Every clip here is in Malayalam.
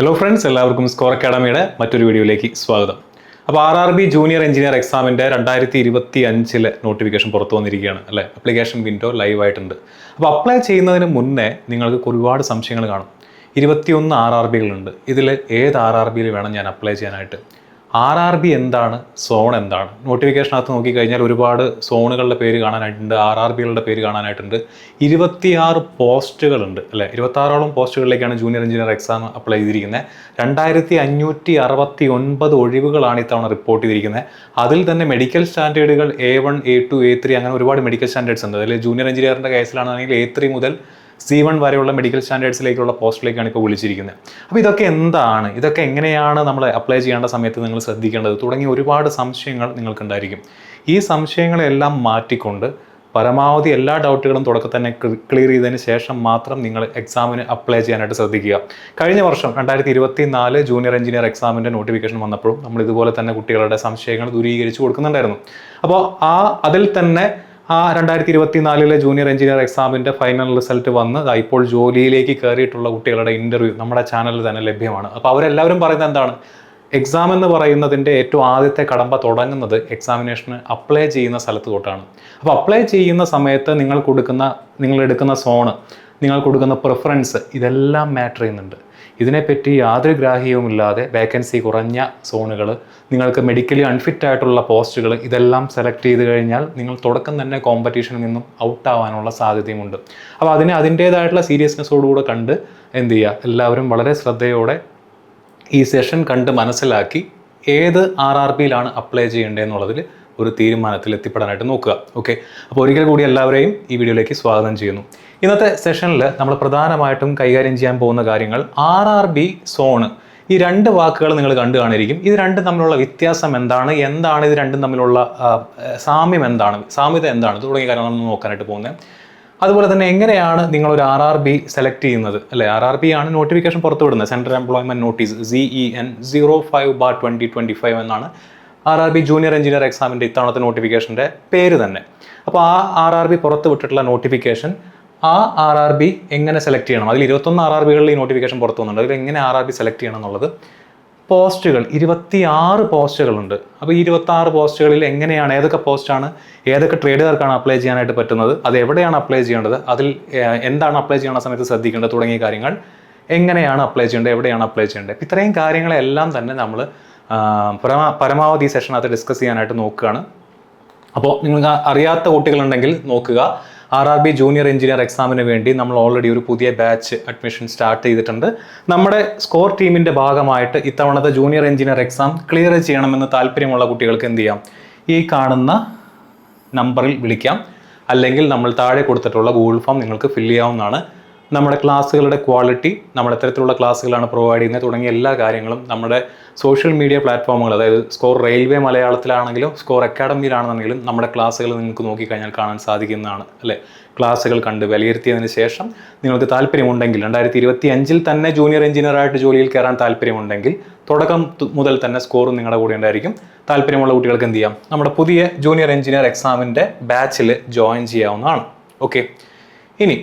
ഹലോ ഫ്രണ്ട്സ്, എല്ലാവർക്കും സ്കോർ അക്കാഡമിയുടെ മറ്റൊരു വീഡിയോയിലേക്ക് സ്വാഗതം. അപ്പോൾ RRB ജൂനിയർ എഞ്ചിനീയർ എക്സാമിൻ്റെ 2025 നോട്ടിഫിക്കേഷൻ പുറത്തു വന്നിരിക്കുകയാണ് അല്ലേ. ആപ്ലിക്കേഷൻ വിൻഡോ ലൈവ് ആയിട്ടുണ്ട്. അപ്പോൾ അപ്ലൈ ചെയ്യുന്നതിന് മുന്നേ നിങ്ങൾക്ക് ഒരുപാട് സംശയങ്ങൾ കാണും. 21 RRBകളുണ്ട്. ഇതിൽ ഏത് RRBയിൽ വേണം ഞാൻ അപ്ലൈ ചെയ്യാനായിട്ട്? RRB എന്താണ്, സോൺ എന്താണ്? നോട്ടിഫിക്കേഷനകത്ത് നോക്കിക്കഴിഞ്ഞാൽ ഒരുപാട് സോണുകളുടെ പേര് കാണാനായിട്ടുണ്ട്, RRBകളുടെ പേര് കാണാനായിട്ടുണ്ട്. 26 പോസ്റ്റുകളുണ്ട് അല്ലേ. 26ഓളം പോസ്റ്റുകളിലേക്കാണ് ജൂനിയർ എഞ്ചിനീയർ എക്സാം അപ്ലൈ ചെയ്തിരിക്കുന്നത്. 2569 ഒഴിവുകളാണ് ഇത്തവണ റിപ്പോർട്ട് ചെയ്തിരിക്കുന്നത്. അതിൽ തന്നെ മെഡിക്കൽ സ്റ്റാൻഡേർഡുകൾ A1, A2, A3 അങ്ങനെ ഒരുപാട് മെഡിക്കൽ സ്റ്റാൻഡേർഡ്സ് ഉണ്ട്. അതിൽ ജൂനിയർ എഞ്ചിനീയറിൻ്റെ കേസിലാണെങ്കിൽ A3 മുതൽ C1 വരെയുള്ള മെഡിക്കൽ സ്റ്റാൻഡേർഡ്സിലേക്കുള്ള പോസ്റ്റിലേക്കാണ് ഇപ്പോൾ വിളിച്ചിരിക്കുന്നത്. അപ്പോൾ ഇതൊക്കെ എന്താണ്, ഇതൊക്കെ എങ്ങനെയാണ് നമ്മൾ അപ്ലൈ ചെയ്യേണ്ട സമയത്ത് നിങ്ങൾ ശ്രദ്ധിക്കേണ്ടത് തുടങ്ങിയ ഒരുപാട് സംശയങ്ങൾ നിങ്ങൾക്കുണ്ടായിരിക്കും. ഈ സംശയങ്ങളെല്ലാം മാറ്റിക്കൊണ്ട് പരമാവധി എല്ലാ ഡൗട്ടുകളും തുടക്കത്തിൽ തന്നെ ക്ലിയർ ചെയ്തതിന് ശേഷം മാത്രം നിങ്ങൾ എക്സാമിന് അപ്ലൈ ചെയ്യാനായിട്ട് ശ്രദ്ധിക്കുക. കഴിഞ്ഞ വർഷം 2024 ജൂനിയർ എഞ്ചിനീയർ എക്സാമിൻ്റെ നോട്ടിഫിക്കേഷൻ വന്നപ്പോഴും നമ്മൾ ഇതുപോലെ തന്നെ കുട്ടികളുടെ സംശയങ്ങൾ ദൂരീകരിച്ച് കൊടുക്കുന്നുണ്ടായിരുന്നു. അപ്പോൾ അതിൽ തന്നെ 2024 ജൂനിയർ എഞ്ചിനീയർ എക്സാമിൻ്റെ ഫൈനൽ റിസൾട്ട് വന്ന് ഇപ്പോൾ ജോലിയിലേക്ക് കയറിയിട്ടുള്ള കുട്ടികളുടെ ഇൻ്റർവ്യൂ നമ്മുടെ ചാനലിൽ തന്നെ ലഭ്യമാണ്. അപ്പോൾ അവരെല്ലാവരും പറയുന്നത് എന്താണ്? എക്സാം എന്ന് പറയുന്നതിൻ്റെ ഏറ്റവും ആദ്യത്തെ കടമ്പ തുടങ്ങുന്നത് എക്സാമിനേഷന് അപ്ലൈ ചെയ്യുന്ന സ്ഥലത്ത് തൊട്ടാണ്. അപ്പോൾ അപ്ലൈ ചെയ്യുന്ന സമയത്ത് നിങ്ങൾ എടുക്കുന്ന സോണ്, നിങ്ങൾ കൊടുക്കുന്ന പ്രിഫറൻസ്, ഇതെല്ലാം മാറ്റർ ചെയ്യുന്നുണ്ട്. ഇതിനെപ്പറ്റി യാതൊരു ഗ്രാഹ്യവുമില്ലാതെ വേക്കൻസി കുറഞ്ഞ സോണുകൾ, നിങ്ങൾക്ക് മെഡിക്കലി അൺഫിറ്റ് ആയിട്ടുള്ള പോസ്റ്റുകൾ, ഇതെല്ലാം സെലക്ട് ചെയ്ത് കഴിഞ്ഞാൽ നിങ്ങൾ തുടക്കം തന്നെ കോമ്പറ്റീഷനിൽ നിന്നും ഔട്ടാവാനുള്ള സാധ്യതയുമുണ്ട്. അപ്പോൾ അതിൻ്റേതായിട്ടുള്ള സീരിയസ്നെസ്സോടുകൂടെ കണ്ട് എന്ത് ചെയ്യുക, എല്ലാവരും വളരെ ശ്രദ്ധയോടെ ഈ സെഷൻ കണ്ട് മനസ്സിലാക്കി ഏത് RRBയിലാണ് അപ്ലൈ ചെയ്യേണ്ടതെന്നുള്ളതിൽ ഒരു തീരുമാനത്തിൽ എത്തിപ്പെടാനായിട്ട് നോക്കുക. ഓക്കെ, അപ്പോൾ ഒരിക്കൽ കൂടി എല്ലാവരെയും ഈ വീഡിയോയിലേക്ക് സ്വാഗതം ചെയ്യുന്നു. ഇന്നത്തെ സെഷനിൽ നമ്മൾ പ്രധാനമായിട്ടും കൈകാര്യം ചെയ്യാൻ പോകുന്ന കാര്യങ്ങൾ RRB, സോണ്, ഈ രണ്ട് വാക്കുകൾ നിങ്ങൾ കണ്ടു കാണിരിക്കും. ഇത് രണ്ടും തമ്മിലുള്ള വ്യത്യാസം എന്താണ്, ഇത് രണ്ടും തമ്മിലുള്ള സാമ്യം എന്താണ്, സാമ്യത എന്താണ് തുടങ്ങിയ കാര്യങ്ങൾ നമ്മൾ നോക്കാനായിട്ട് പോകുന്നത്. അതുപോലെ തന്നെ എങ്ങനെയാണ് നിങ്ങളൊരു RRB സെലക്ട് ചെയ്യുന്നത് അല്ലേ. RRB ആണ് നോട്ടിഫിക്കേഷൻ പുറത്തുവിടുന്നത്, സെൻട്രൽ എംപ്ലോയ്മെൻറ്റ് നോട്ടീസ് ZEN 05/2025 എന്നാണ് RRB ജൂനിയർ എഞ്ചിനീയർ എക്സാമിൻ്റെ ഇത്തവണത്തെ നോട്ടിഫിക്കേഷൻ്റെ പേര് തന്നെ. അപ്പോൾ RRB പുറത്ത് വിട്ടിട്ടുള്ള നോട്ടിഫിക്കേഷൻ, RRB എങ്ങനെ സെലക്ട് ചെയ്യണം, അതിൽ 21 RRBകളിൽ ഈ നോട്ടിഫിക്കേഷൻ പുറത്തു വന്നിട്ടുണ്ട്. അതിൽ എങ്ങനെ RRB സെലക്ട് ചെയ്യണം എന്നുള്ളത്, പോസ്റ്റുകൾ 26 പോസ്റ്റുകളുണ്ട്. അപ്പോൾ ഈ 26 പോസ്റ്റുകളിൽ എങ്ങനെയാണ്, ഏതൊക്കെ പോസ്റ്റാണ്, ഏതൊക്കെ ട്രേഡുകാർക്കാണ് അപ്ലൈ ചെയ്യാനായിട്ട് പറ്റുന്നത്, അത് എവിടെയാണ് അപ്ലൈ ചെയ്യേണ്ടത്, അതിൽ എന്താണ് അപ്ലൈ ചെയ്യുന്ന സമയത്ത് ശ്രദ്ധിക്കേണ്ടത് തുടങ്ങിയ കാര്യങ്ങൾ, എങ്ങനെയാണ് അപ്ലൈ ചെയ്യേണ്ടത്, എവിടെയാണ് അപ്ലൈ ചെയ്യേണ്ടത്, ഇത്രയും കാര്യങ്ങളെല്ലാം തന്നെ നമ്മൾ പരമാവധി സെഷനകത്ത് ഡിസ്കസ് ചെയ്യാനായിട്ട് നോക്കുകയാണ്. അപ്പോൾ നിങ്ങൾക്ക് അറിയാത്ത കുട്ടികളുണ്ടെങ്കിൽ നോക്കുക. RRB ജൂനിയർ എഞ്ചിനീയർ എക്സാമിന് വേണ്ടി നമ്മൾ ഓൾറെഡി ഒരു പുതിയ ബാച്ച് അഡ്മിഷൻ സ്റ്റാർട്ട് ചെയ്തിട്ടുണ്ട്. നമ്മുടെ സ്കോർ ടീമിൻ്റെ ഭാഗമായിട്ട് ഇത്തവണത്തെ ജൂനിയർ എഞ്ചിനീയർ എക്സാം ക്ലിയർ ചെയ്യണമെന്ന് താല്പര്യമുള്ള കുട്ടികൾക്ക് എന്ത് ചെയ്യാം, ഈ കാണുന്ന നമ്പറിൽ വിളിക്കാം, അല്ലെങ്കിൽ നമ്മൾ താഴെ കൊടുത്തിട്ടുള്ള ഗൂഗിൾ ഫോം നിങ്ങൾക്ക് ഫില്ല് ചെയ്യാവുന്നതാണ്. നമ്മുടെ ക്ലാസ്സുകളുടെ ക്വാളിറ്റി, നമ്മൾ എത്തരത്തിലുള്ള ക്ലാസ്സുകളാണ് പ്രൊവൈഡ് ചെയ്യുന്നത് തുടങ്ങിയ എല്ലാ കാര്യങ്ങളും നമ്മുടെ സോഷ്യൽ മീഡിയ പ്ലാറ്റ്ഫോമുകൾ, അതായത് സ്കോർ റെയിൽവേ മലയാളത്തിലാണെങ്കിലും സ്കോർ അക്കാഡമിയിലാണെന്നെങ്കിലും നമ്മുടെ ക്ലാസ്സുകൾ നിങ്ങൾക്ക് നോക്കിക്കഴിഞ്ഞാൽ കാണാൻ സാധിക്കുന്നതാണ് അല്ലേ. ക്ലാസ്സുകൾ കണ്ട് വിലയിരുത്തിയതിന് ശേഷം നിങ്ങൾക്ക് താല്പര്യമുണ്ടെങ്കിൽ 2025 തന്നെ ജൂനിയർ എഞ്ചിനീയറായിട്ട് ജോലിയിൽ കയറാൻ താല്പര്യമുണ്ടെങ്കിൽ തുടക്കം മുതൽ തന്നെ സ്കോറും നിങ്ങളുടെ കൂടെ ഉണ്ടായിരിക്കും. താല്പര്യമുള്ള കുട്ടികൾക്ക് എന്ത് ചെയ്യാം, നമ്മുടെ പുതിയ ജൂനിയർ എഞ്ചിനീയർ എക്സാമിൻ്റെ ബാച്ചിൽ ജോയിൻ ചെയ്യാവുന്നതാണ്. ഓക്കെ, ഇനി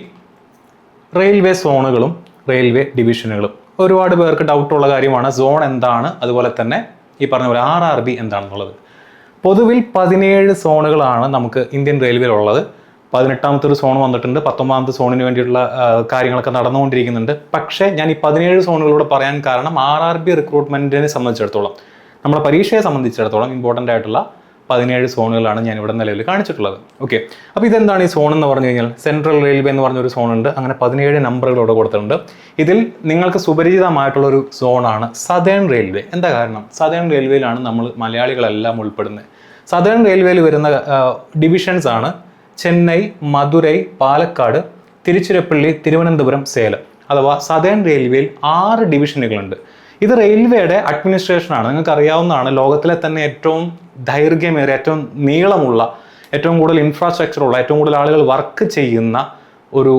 റെയിൽവേ സോണുകളും റെയിൽവേ ഡിവിഷനുകളും ഒരുപാട് പേർക്ക് ഡൗട്ടുള്ള കാര്യമാണ്. സോൺ എന്താണ്, അതുപോലെ തന്നെ ഈ പറഞ്ഞ പോലെ RRB എന്താണെന്നുള്ളത്. പൊതുവിൽ 17 സോണുകളാണ് നമുക്ക് ഇന്ത്യൻ റെയിൽവേയിലുള്ളത്. 18ാമത്തെ ഒരു സോൺ വന്നിട്ടുണ്ട്, 19ാമത്തെ സോണിന് വേണ്ടിയിട്ടുള്ള കാര്യങ്ങളൊക്കെ നടന്നുകൊണ്ടിരിക്കുന്നുണ്ട്. പക്ഷേ ഞാൻ ഈ 17 സോണുകളൂടെ പറയാൻ കാരണം RRB റിക്രൂട്ട്മെൻറ്റിനെ സംബന്ധിച്ചിടത്തോളം, നമ്മുടെ പരീക്ഷയെ സംബന്ധിച്ചിടത്തോളം ഇമ്പോർട്ടൻ്റ് ആയിട്ടുള്ള 17 സോണുകളാണ് ഞാൻ ഇവിടെ നിലവിൽ കാണിച്ചിട്ടുള്ളത്. ഓക്കെ, അപ്പോൾ ഇതെന്താണ് ഈ സോൺ എന്ന് പറഞ്ഞു കഴിഞ്ഞാൽ, സെൻട്രൽ റെയിൽവേ എന്ന് പറഞ്ഞൊരു സോണുണ്ട്. അങ്ങനെ 17 നമ്പറുകളോടെ കൊടുത്തിട്ടുണ്ട്. ഇതിൽ നിങ്ങൾക്ക് സുപരിചിതമായിട്ടുള്ളൊരു സോണാണ് സതേൺ റെയിൽവേ. എന്താ കാരണം? സതേൺ റെയിൽവേയിലാണ് നമ്മൾ മലയാളികളെല്ലാം ഉൾപ്പെടുന്നത്. സതേൺ റെയിൽവേയിൽ വരുന്ന ഡിവിഷൻസ് ആണ് ചെന്നൈ, മധുരൈ, പാലക്കാട്, തിരുച്ചിറപ്പള്ളി, തിരുവനന്തപുരം, സേലം. അഥവാ സതേൺ റെയിൽവേയിൽ 6 ഡിവിഷനുകളുണ്ട്. ഇത് റെയിൽവേയുടെ അഡ്മിനിസ്ട്രേഷനാണ്. നിങ്ങൾക്ക് അറിയാവുന്നതാണ്, ലോകത്തിലെ തന്നെ ഏറ്റവും ദൈർഘ്യമേറിയ, ഏറ്റവും നീളമുള്ള, ഏറ്റവും കൂടുതൽ ഇൻഫ്രാസ്ട്രക്ചറുള്ള, ഏറ്റവും കൂടുതൽ ആളുകൾ വർക്ക് ചെയ്യുന്ന ഒരു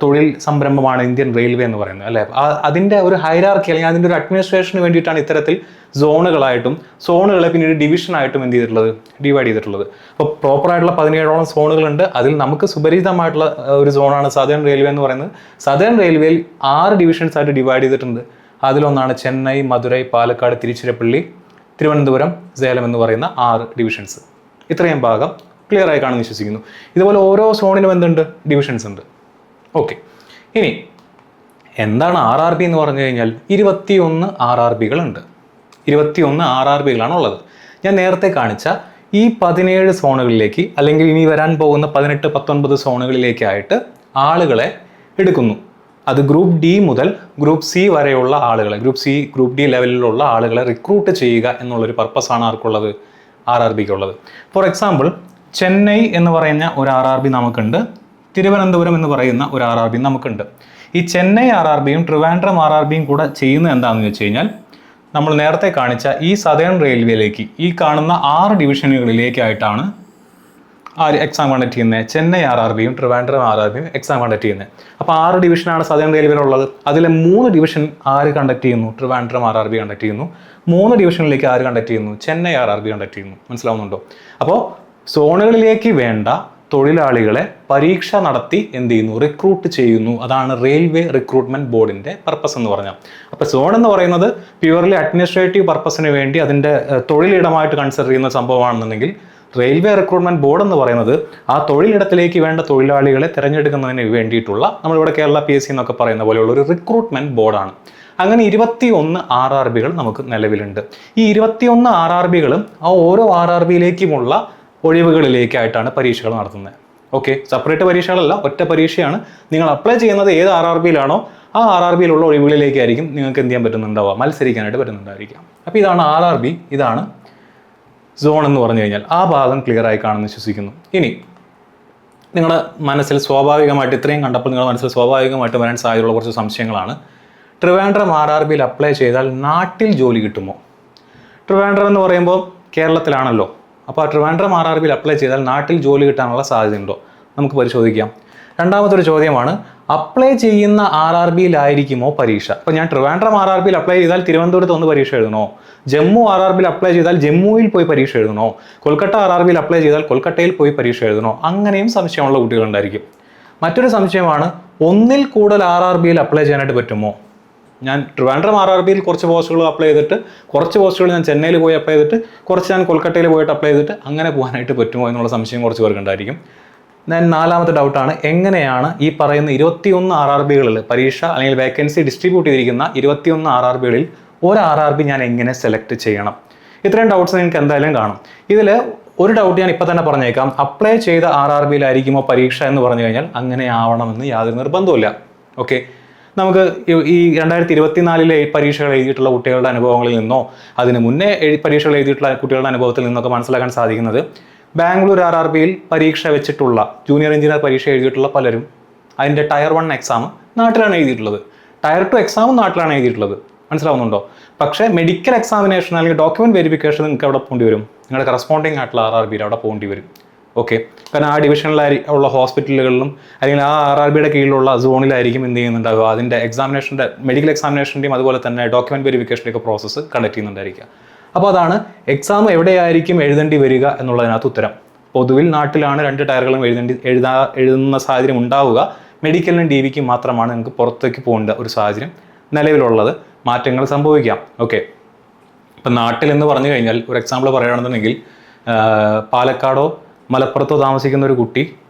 തൊഴിൽ സംരംഭമാണ് ഇന്ത്യൻ റെയിൽവേ എന്ന് പറയുന്നത് അല്ലേ. അതിൻ്റെ ഒരു ഹൈറാർക്കി അല്ലെങ്കിൽ അതിൻ്റെ ഒരു അഡ്മിനിസ്ട്രേഷന് വേണ്ടിയിട്ടാണ് ഇത്തരത്തിൽ സോണുകളായിട്ടും സോണുകളെ പിന്നീട് ഡിവിഷനായിട്ടും എന്ത് ചെയ്തിട്ടുള്ളത്, ഡിവൈഡ് ചെയ്തിട്ടുള്ളത്. അപ്പോൾ പ്രോപ്പറായിട്ടുള്ള 17ഓളം സോണുകളുണ്ട്. അതിൽ നമുക്ക് സുപരിചിതമായിട്ടുള്ള ഒരു സോണാണ് സതേൺ റെയിൽവേ എന്ന് പറയുന്നത്. സതേൺ റെയിൽവേയിൽ 6 ഡിവിഷൻസ് ആയിട്ട് ഡിവൈഡ് ചെയ്തിട്ടുണ്ട്. അതിലൊന്നാണ് ചെന്നൈ, മധുരൈ, പാലക്കാട്, തിരുച്ചിറപ്പള്ളി, തിരുവനന്തപുരം, സേലം എന്ന് പറയുന്ന 6 ഡിവിഷൻസ്. ഇത്രയും ഭാഗം ക്ലിയർ ആയി കാണുമെന്ന് വിശ്വസിക്കുന്നു. ഇതുപോലെ ഓരോ സോണിനും എന്തുണ്ട്? ഡിവിഷൻസ് ഉണ്ട്. ഓക്കെ, ഇനി എന്താണ് RRB എന്ന് പറഞ്ഞു കഴിഞ്ഞാൽ 21 RRBകളുണ്ട്. 21 RRBകളാണ് ഉള്ളത്. ഞാൻ നേരത്തെ കാണിച്ച ഈ 17 സോണുകളിലേക്ക് അല്ലെങ്കിൽ ഇനി വരാൻ പോകുന്ന 18-19 സോണുകളിലേക്കായിട്ട് ആളുകളെ എടുക്കുന്നു. അത് ഗ്രൂപ്പ് ഡി മുതൽ ഗ്രൂപ്പ് സി വരെയുള്ള ആളുകളെ, ഗ്രൂപ്പ് സി, ഗ്രൂപ്പ് ഡി ലെവലിലുള്ള ആളുകളെ റിക്രൂട്ട് ചെയ്യുക എന്നുള്ളൊരു പർപ്പസാണ് ആർക്കുള്ളത്? RRBക്കുള്ളത്. ഫോർ എക്സാമ്പിൾ, ചെന്നൈ എന്ന് പറയുന്ന ഒരു RRB നമുക്കുണ്ട്, തിരുവനന്തപുരം എന്ന് പറയുന്ന ഒരു RRB നമുക്കുണ്ട്. ഈ ചെന്നൈ RRBയും ട്രിവാൻഡ്രം RRBയും കൂടെ ചെയ്യുന്നത് എന്താണെന്ന് വെച്ച് കഴിഞ്ഞാൽ, നമ്മൾ നേരത്തെ കാണിച്ച ഈ സദേൺ റെയിൽവേയിലേക്ക്, ഈ കാണുന്ന 6 ഡിവിഷനുകളിലേക്കായിട്ടാണ് എക്സാം കണ്ടക്ട് ചെയ്യുന്നത്. ചെന്നൈ RRBയും ട്രിവാൻഡ്രം RRBയും എക്സാം കണ്ടക്ട് ചെയ്യുന്നത്. അപ്പോൾ 6 ഡിവിഷനാണ് സദേൺ റെയിൽവേയിലുള്ളത്. അതിലെ 3 ഡിവിഷൻ ആര് കണ്ടക്ട് ചെയ്യുന്നു? ട്രിവാൻഡ്രം RRB കണ്ടക്ട് ചെയ്യുന്നു. 3 ഡിവിഷനിലേക്ക് ആര് കണ്ടക്ട് ചെയ്യുന്നു? ചെന്നൈ RRB കണ്ടക്ട് ചെയ്യുന്നു. മനസ്സിലാവുന്നുണ്ടോ? അപ്പോൾ സോണുകളിലേക്ക് വേണ്ട തൊഴിലാളികളെ പരീക്ഷ നടത്തി എന്ത് ചെയ്യുന്നു? റിക്രൂട്ട് ചെയ്യുന്നു. അതാണ് റെയിൽവേ റിക്രൂട്ട്മെന്റ് ബോർഡിന്റെ പർപ്പസ് എന്ന് പറഞ്ഞാൽ. അപ്പോൾ സോൺ എന്ന് പറയുന്നത് പ്യുവർലി അഡ്മിനിസ്ട്രേറ്റീവ് പർപ്പസിന് വേണ്ടി അതിന്റെ തൊഴിലിടമായിട്ട് കൺസിഡർ ചെയ്യുന്ന സംഭവമാണെന്നുണ്ടെങ്കിൽ, റെയിൽവേ റിക്രൂട്ട്മെന്റ് ബോർഡ് എന്ന് പറയുന്നത് ആ തൊഴിലിടത്തിലേക്ക് വേണ്ട തൊഴിലാളികളെ തിരഞ്ഞെടുക്കുന്നതിന് വേണ്ടിയിട്ടുള്ള, നമ്മളിവിടെ കേരള PSC എന്നൊക്കെ പറയുന്ന പോലെയുള്ള ഒരു റിക്രൂട്ട്മെന്റ് ബോർഡാണ്. അങ്ങനെ 21 RRBകൾ നമുക്ക് നിലവിലുണ്ട്. ഈ 21 RRBകളും ആ ഓരോ RRBയിലേക്കുമുള്ള ഒഴിവുകളിലേക്കായിട്ടാണ് പരീക്ഷകൾ നടത്തുന്നത്. ഓക്കെ, സെപ്പറേറ്റ് പരീക്ഷകളല്ല, ഒറ്റ പരീക്ഷയാണ്. നിങ്ങൾ അപ്ലൈ ചെയ്യുന്നത് ഏത് RRBയിലാണോ ആ RRBയിലുള്ള ഒഴിവുകളിലേക്കായിരിക്കും നിങ്ങൾക്ക് എന്ത് ചെയ്യാൻ പറ്റുന്നുണ്ടാവുക? മത്സരിക്കാനായിട്ട് പറ്റുന്നുണ്ടായിരിക്കാം. അപ്പോൾ ഇതാണ് RRB, ഇതാണ് സോൺ എന്ന് പറഞ്ഞു കഴിഞ്ഞാൽ. ആ ഭാഗം ക്ലിയർ ആയി കാണുമെന്ന് വിശ്വസിക്കുന്നു. ഇനി നിങ്ങളുടെ മനസ്സിൽ സ്വാഭാവികമായിട്ട്, ഇത്രയും കണ്ടപ്പോൾ നിങ്ങളുടെ മനസ്സിൽ സ്വാഭാവികമായിട്ട് വരാൻ സാധ്യതയുള്ള കുറച്ച് സംശയങ്ങളാണ്. ട്രിവാൻഡ്രം RRBയിൽ അപ്ലൈ ചെയ്താൽ നാട്ടിൽ ജോലി കിട്ടുമോ? ട്രിവാൻഡ്രം എന്ന് പറയുമ്പോൾ കേരളത്തിലാണല്ലോ. അപ്പോൾ ട്രിവാൻഡ്രം RRBയിൽ അപ്ലൈ ചെയ്താൽ നാട്ടിൽ ജോലി കിട്ടാനുള്ള സാധ്യതയുണ്ടോ? നമുക്ക് പരിശോധിക്കാം. രണ്ടാമതൊരു ചോദ്യമാണ്, അപ്ലൈ ചെയ്യുന്ന RRBയിലായിരിക്കുമോ പരീക്ഷ? അപ്പോൾ ഞാൻ ട്രിവാൻഡ്രം RRBയിൽ അപ്ലൈ ചെയ്താൽ തിരുവനന്തപുരത്ത് ഒന്ന് പരീക്ഷ എഴുതണോ? ജമ്മു RRBയിൽ അപ്ലൈ ചെയ്താൽ ജമ്മുവിൽ പോയി പരീക്ഷ എഴുതണോ? കൊൽക്കത്ത RRBയിൽ അപ്ലൈ ചെയ്താൽ കൊൽക്കത്തയിൽ പോയി പരീക്ഷ എഴുതണോ? അങ്ങനെയും സംശയമുള്ള കുട്ടികളുണ്ടായിരിക്കും. മറ്റൊരു സംശയമാണ്, ഒന്നിൽ കൂടുതൽ RRBയിൽ അപ്ലൈ ചെയ്യാനായിട്ട് പറ്റുമോ? ഞാൻ ട്രിവാൻഡ്രം RRBയിൽ കുറച്ച് പോസ്റ്റുകൾ അപ്ലൈ ചെയ്തിട്ട്, കുറച്ച് പോസ്റ്റുകൾ ഞാൻ ചെന്നൈയിൽ പോയി അപ്ലൈ ചെയ്തിട്ട്, കുറച്ച് ഞാൻ കൊൽക്കത്തയിൽ പോയിട്ട് അപ്ലൈ ചെയ്തിട്ട് അങ്ങനെ പോകാനായിട്ട് പറ്റുമോ എന്നുള്ള സംശയം കുറച്ച് പേർക്കുണ്ടായിരിക്കും. ഞാൻ നാലാമത്തെ ഡൗട്ടാണ്, എങ്ങനെയാണ് ഈ പറയുന്ന 21 RRBകളിൽ പരീക്ഷ അല്ലെങ്കിൽ വേക്കൻസി ഡിസ്ട്രിബ്യൂട്ട് ചെയ്തിരിക്കുന്ന 21 RRBകളിൽ ഒരു RRB ഞാൻ എങ്ങനെ സെലക്ട് ചെയ്യണം? ഇത്രയും ഡൗട്ട്സ് നിങ്ങൾക്ക് എന്തായാലും കാണും. ഇതിൽ ഒരു ഡൗട്ട് ഞാൻ ഇപ്പം തന്നെ പറഞ്ഞേക്കാം, അപ്ലൈ ചെയ്ത RRBയിലായിരിക്കുമോ പരീക്ഷ എന്ന് പറഞ്ഞു കഴിഞ്ഞാൽ അങ്ങനെ ആവണമെന്ന് യാതൊരു നിർബന്ധമില്ല. ഓക്കെ, നമുക്ക് ഈ 2024 പരീക്ഷകൾ എഴുതിയിട്ടുള്ള കുട്ടികളുടെ അനുഭവങ്ങളിൽ നിന്നോ അതിന് മുന്നേ പരീക്ഷകൾ എഴുതിയിട്ടുള്ള കുട്ടികളുടെ അനുഭവത്തിൽ നിന്നൊക്കെ മനസ്സിലാക്കാൻ സാധിക്കുന്നത്, ബാംഗ്ലൂർ RRBയിൽ പരീക്ഷ വെച്ചിട്ടുള്ള ജൂനിയർ എഞ്ചിനീയർ പരീക്ഷ എഴുതിയിട്ടുള്ള പലരും അതിൻ്റെ ടയർ 1 എക്സാം നാട്ടിലാണ് എഴുതിയിട്ടുള്ളത്, ടയർ 2 എക്സാമും നാട്ടിലാണ് എഴുതിയിട്ടുള്ളത്. മനസ്സിലാവുന്നുണ്ടോ? പക്ഷേ മെഡിക്കൽ എക്സാമിനേഷൻ അല്ലെങ്കിൽ ഡോക്യുമെന്റ് വെരിഫിക്കേഷൻ നിങ്ങൾക്ക് അവിടെ പോകേണ്ടി വരും, നിങ്ങളുടെ കറസ്പോണ്ടിങ് ആയിട്ടുള്ള RRBയിൽ അവിടെ പോകേണ്ടി വരും. ഓക്കെ, കാരണം ആ ഡിവിഷനിലുള്ള ഹോസ്പിറ്റലുകളിലും അല്ലെങ്കിൽ ആ RRBയുടെ കീഴിലുള്ള സോണിലായിരിക്കും എന്ത് ചെയ്യുന്നുണ്ടാവുക, അതിൻ്റെ എക്സാമിനേഷൻ്റെ, മെഡിക്കൽ എക്സാമിനേഷൻ്റെയും അതുപോലെ തന്നെ ഡോക്യുമെന്റ് വെരിഫിക്കേഷൻ്റെ ഒക്കെ പ്രോസസ്സ് കണ്ടക്ട് ചെയ്യുന്നുണ്ടായിരിക്കുക. അപ്പോൾ അതാണ് എക്സാം എവിടെയായിരിക്കും എഴുതേണ്ടി വരിക എന്നുള്ളതിനകത്ത് ഉത്തരം. പൊതുവിൽ നാട്ടിലാണ് 2 ടയറുകളും എഴുതുന്ന സാഹചര്യം ഉണ്ടാവുക. മെഡിക്കലിനും DVക്കും മാത്രമാണ് നിങ്ങൾക്ക് പുറത്തേക്ക് പോകേണ്ട ഒരു സാഹചര്യം നിലവിലുള്ളത്. മാറ്റങ്ങൾ സംഭവിക്കാം. ഓക്കെ, ഇപ്പം നാട്ടിൽ എന്ന് പറഞ്ഞു കഴിഞ്ഞാൽ ഒരു എക്സാമ്പിൾ പറയുകയാണെന്നുണ്ടെങ്കിൽ, പാലക്കാടോ മലപ്പുറത്തോ താമസിക്കുന്ന ഒരു കുട്ടി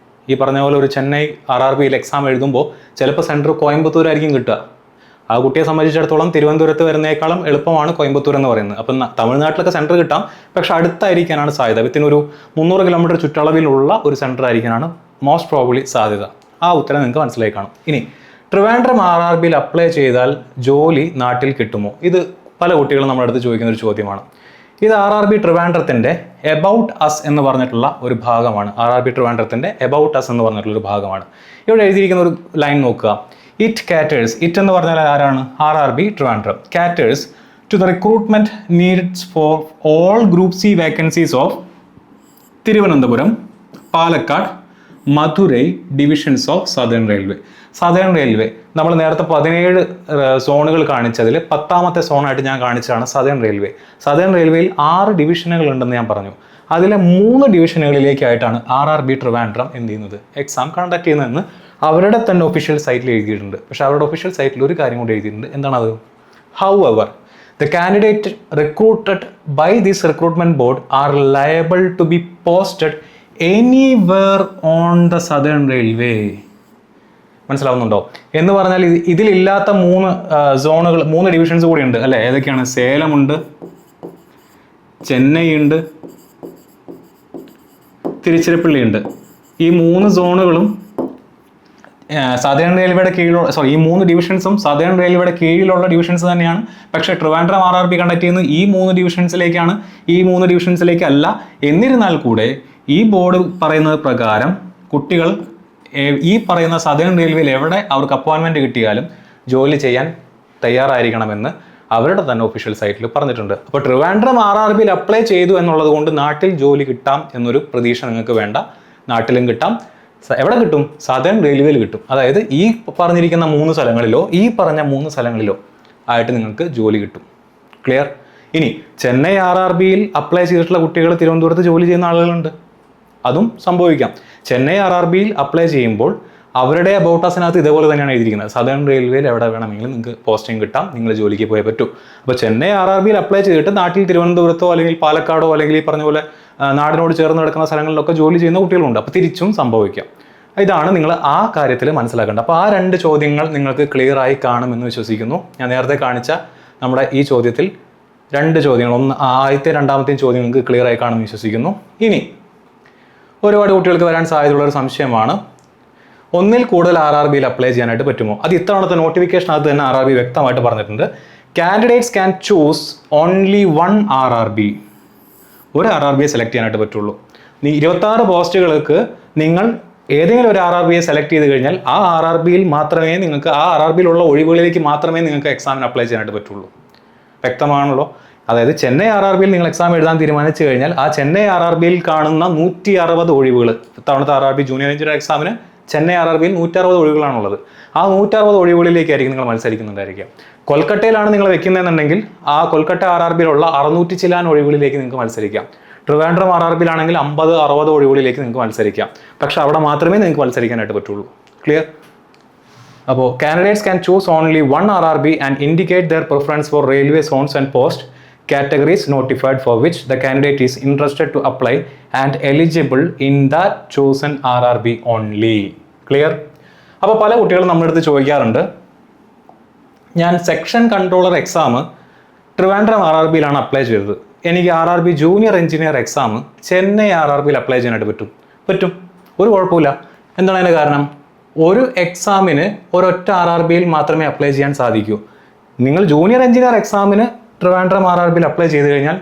ഈ പറഞ്ഞ പോലെ ഒരു ചെന്നൈ RRBയിൽ എക്സാം എഴുതുമ്പോൾ ചിലപ്പോൾ സെൻറ്റർ കോയമ്പത്തൂരായിരിക്കും കിട്ടുക. ആ കുട്ടിയെ സംബന്ധിച്ചിടത്തോളം തിരുവനന്തപുരത്ത് വരുന്നേക്കാളും എളുപ്പമാണ് കോയമ്പത്തൂർ എന്ന് പറയുന്നത്. അപ്പം തമിഴ്നാട്ടിലൊക്കെ സെൻറ്റർ കിട്ടാം, പക്ഷെ അടുത്തായിരിക്കാനാണ് സാധ്യത. വിത്തിനൊരു 300 കിലോമീറ്റർ ചുറ്റളവിലുള്ള ഒരു സെൻറ്റർ ആയിരിക്കാനാണ് മോസ്റ്റ് പ്രോബബ്ലി സാധ്യത. ആ ഉത്തരം നിങ്ങൾക്ക് മനസ്സിലായി കാണും. ഇനി ട്രിവാൻഡ്രം RRBയിൽ അപ്ലൈ ചെയ്താൽ ജോലി നാട്ടിൽ കിട്ടുമോ? ഇത് പല കുട്ടികളും നമ്മുടെ അടുത്ത് ചോദിക്കുന്ന ഒരു ചോദ്യമാണ്. ഇത് RRB ട്രിവാൻഡ്രത്തിൻ്റെ എബൌട്ട് അസ് എന്ന് പറഞ്ഞിട്ടുള്ള ഒരു ഭാഗമാണ്. RRB ട്രിവാൻഡ്രത്തിൻ്റെ എബൌട്ട് അസ് എന്ന് പറഞ്ഞിട്ടുള്ള ഒരു ഭാഗമാണ്. ഇവിടെ എഴുതിയിരിക്കുന്ന ഒരു ലൈൻ നോക്കുക. ഇറ്റ് കാറ്റേഴ്സ്, ഇറ്റ് എന്ന് പറഞ്ഞാൽ ആരാണ്? RRB Trivandrum. Caters to the recruitment needs for all group C vacancies of Thiruvananthapuram, Palakkad, Madurai divisions of southern railway. Southern railway നമ്മൾ നേരത്തെ 17 സോണുകൾ കാണിച്ചതിൽ 10ാമത്തെ സോണായിട്ട് ഞാൻ കാണിച്ചതാണ് സദേൺ റെയിൽവേ. സദേൺ റെയിൽവേയിൽ 6 ഡിവിഷനുകൾ ഉണ്ടെന്ന് ഞാൻ പറഞ്ഞു. അതിലെ 3 ഡിവിഷനുകളിലേക്കായിട്ടാണ് RRB ട്രിവാൻഡ്രം എന്ത് ചെയ്യുന്നത്, എക്സാം കണ്ടക്ട് ചെയ്യുന്നതെന്ന് അവരുടെ തന്നെ ഒഫീഷ്യൽ സൈറ്റിൽ എഴുതിയിട്ടുണ്ട്. പക്ഷേ അവരുടെ ഒഫീഷ്യൽ സൈറ്റിൽ ഒരു കാര്യം കൂടി എഴുതിയിട്ടുണ്ട്. എന്താണത്? However, the candidate recruited by this recruitment board are liable to be posted anywhere on the Southern Railway. മനസ്സിലാവുന്നുണ്ടോ? എന്ന് പറഞ്ഞാൽ ഇതിലില്ലാത്ത 3 സോണുകൾ, 3 ഡിവിഷൻസ് കൂടി ഉണ്ട് അല്ലേ? ഏതൊക്കെയാണ്? സേലമുണ്ട്, ചെന്നൈ ഉണ്ട്, തിരുച്ചിറപ്പള്ളിയുണ്ട്. ഈ 3 സോണുകളും സദേൺ റെയിൽവേയുടെ കീഴിലുള്ള ഈ 3 ഡിവിഷൻസും സദേൺ റെയിൽവേയുടെ കീഴിലുള്ള ഡിവിഷൻസ് തന്നെയാണ്. പക്ഷേ ട്രിവാൻഡ്രം RRB കണ്ടക്ട് ചെയ്യുന്നത് ഈ 3 ഡിവിഷൻസിലേക്കാണ്, ഈ 3 ഡിവിഷൻസിലേക്കല്ല. എന്നിരുന്നാൽ കൂടെ ഈ ബോർഡ് പറയുന്നത് പ്രകാരം കുട്ടികൾ ഈ പറയുന്ന സദേൺ റെയിൽവേയിൽ എവിടെ അവർക്ക് അപ്പോയിൻമെൻറ്റ് കിട്ടിയാലും ജോലി ചെയ്യാൻ തയ്യാറായിരിക്കണമെന്ന് അവരുടെ തന്നെ ഒഫീഷ്യൽ സൈറ്റിൽ പറഞ്ഞിട്ടുണ്ട്. അപ്പോൾ ട്രിവാൻഡ്രം RRBയിൽ അപ്ലൈ ചെയ്തു എന്നുള്ളത് കൊണ്ട് നാട്ടിൽ ജോലി കിട്ടാം എന്നൊരു പ്രതീക്ഷ നിങ്ങൾക്ക് വേണ്ട. നാട്ടിലും കിട്ടാം. എവിടെ കിട്ടും? സദേൺ റെയിൽവേയിൽ കിട്ടും. അതായത് ഈ പറഞ്ഞിരിക്കുന്ന 3 സ്ഥലങ്ങളിലോ ഈ പറഞ്ഞ 3 സ്ഥലങ്ങളിലോ ആയിട്ട് നിങ്ങൾക്ക് ജോലി കിട്ടും. ക്ലിയർ? ഇനി ചെന്നൈ RRBയിൽ അപ്ലൈ ചെയ്തിട്ടുള്ള കുട്ടികൾ തിരുവനന്തപുരത്ത് ജോലി ചെയ്യുന്ന ആളുകളുണ്ട്. അതും സംഭവിക്കാം. ചെന്നൈ RRBയിൽ അപ്ലൈ ചെയ്യുമ്പോൾ അവരുടെ അബൌട്ടാസിനകത്ത് ഇതേപോലെ തന്നെയാണ് എഴുതിയിരിക്കുന്നത്. സദേൺ റെയിൽവേയിൽ എവിടെ വേണമെങ്കിലും നിങ്ങൾക്ക് പോസ്റ്റിംഗ് കിട്ടാം, നിങ്ങൾ ജോലിക്ക് പോയേ പറ്റൂ. അപ്പോൾ ചെന്നൈ RRBയിൽ അപ്ലൈ ചെയ്തിട്ട് നാട്ടിൽ തിരുവനന്തപുരത്തോ അല്ലെങ്കിൽ പാലക്കാടോ അല്ലെങ്കിൽ ഈ പറഞ്ഞ പോലെ നാടിനോട് ചേർന്ന് കിടക്കുന്ന സ്ഥലങ്ങളിലൊക്കെ ജോലി ചെയ്യുന്ന കുട്ടികളുണ്ട്. അപ്പോൾ തിരിച്ചും സംഭവിക്കാം. ഇതാണ് നിങ്ങൾ ആ കാര്യത്തിൽ മനസ്സിലാക്കേണ്ടത്. അപ്പോൾ ആ 2 ചോദ്യങ്ങൾ നിങ്ങൾക്ക് ക്ലിയർ ആയി കാണുമെന്ന് വിശ്വസിക്കുന്നു. ഞാൻ നേരത്തെ കാണിച്ച നമ്മുടെ ഈ ചോദ്യത്തിൽ 2 ചോദ്യങ്ങൾ, ആദ്യത്തെ 2ാമത്തെയും ചോദ്യം നിങ്ങൾക്ക് ക്ലിയർ ആയി കാണുമെന്ന് വിശ്വസിക്കുന്നു. ഇനി ഒരുപാട് കുട്ടികൾക്ക് വരാൻ സാധ്യതയുള്ളൊരു സംശയമാണ്, ഒന്നിൽ കൂടുതൽ RRBയിൽ അപ്ലൈ ചെയ്യാനായിട്ട് പറ്റുമോ? അത് ഇത്തവണത്തെ നോട്ടിഫിക്കേഷനകത്ത് തന്നെ RRB വ്യക്തമായിട്ട് പറഞ്ഞിട്ടുണ്ട്. Candidates can choose only 1 RRB. ഒരു RRBയെ സെലക്ട് ചെയ്യാനായിട്ട് പറ്റുള്ളൂ. 26 പോസ്റ്റുകൾക്ക് നിങ്ങൾ ഏതെങ്കിലും ഒരു RRBയെ സെലക്ട് ചെയ്ത് കഴിഞ്ഞാൽ ആ RRBയിൽ മാത്രമേ നിങ്ങൾക്ക്, ആ RRBയിലുള്ള ഒഴിവുകളിലേക്ക് മാത്രമേ നിങ്ങൾക്ക് എക്സാമിന് അപ്ലൈ ചെയ്യാനായിട്ട് പറ്റുള്ളൂ. വ്യക്തമാണല്ലോ? അതായത് ചെന്നൈ RRBയിൽ നിങ്ങൾ എക്സാം എഴുതാൻ തീരുമാനിച്ചു കഴിഞ്ഞാൽ ആ ചെന്നൈ RRBയിൽ കാണുന്ന 160 ഒഴിവുകൾ, ഇത്തവണത്തെ RRB ജൂനിയർ എഞ്ചിനീയർ എക്സാമിന് ചെന്നൈ RRBയിൽ 160 ഒഴിവുകളാണുള്ളത്. ആ 160 ഒഴിവുകളിലേക്കായിരിക്കും നിങ്ങൾ മത്സരിക്കുന്നുണ്ടായിരിക്കുക. കൊൽക്കട്ടയിലാണ് നിങ്ങൾ വെക്കുന്നതെന്നുണ്ടെങ്കിൽ ആ കൊൽക്കട്ട RRBയിലുള്ള 600 ചില്ലാൻ ഒഴിവുകളിലേക്ക് നിങ്ങൾക്ക് മത്സരിക്കാം. ട്രിവാൻഡ്രം RRBയിലാണെങ്കിൽ 50-60 ഒഴിവുകളിലേക്ക് നിങ്ങൾക്ക് മത്സരിക്കാം. പക്ഷെ അവിടെ മാത്രമേ നിങ്ങൾക്ക് മത്സരിക്കാനായിട്ട് പറ്റുള്ളൂ. ക്ലിയർ? അപ്പോൾ candidates can choose only 1 RRB and indicate their preference for railway zones and post categories notified for which the candidate is interested to apply and eligible in that chosen RRB only. Clear? അപ്പോൾ പല കുട്ടികളും നമ്മുടെ അടുത്ത് ചോദിക്കാറുണ്ട്, ഞാൻ സെക്ഷൻ കൺട്രോളർ എക്സാം ട്രിവാൻഡ്രം RRBയിലാണ് അപ്ലൈ ചെയ്തത്, എനിക്ക് RRB junior engineer exam Chennai RRBയിൽ അപ്ലൈ ചെയ്യാനായിട്ട് പറ്റും? ഒരു കുഴപ്പമില്ല. എന്താണ് അതിൻ്റെ കാരണം? ഒരു എക്സാമിന് ഒരൊറ്റ RRBയിൽ മാത്രമേ അപ്ലൈ ചെയ്യാൻ സാധിക്കൂ. നിങ്ങൾ ജൂനിയർ എഞ്ചിനീയർ എക്സാമിന് ട്രിവാൻഡ്രം RRBയിൽ അപ്ലൈ ചെയ്ത് കഴിഞ്ഞാൽ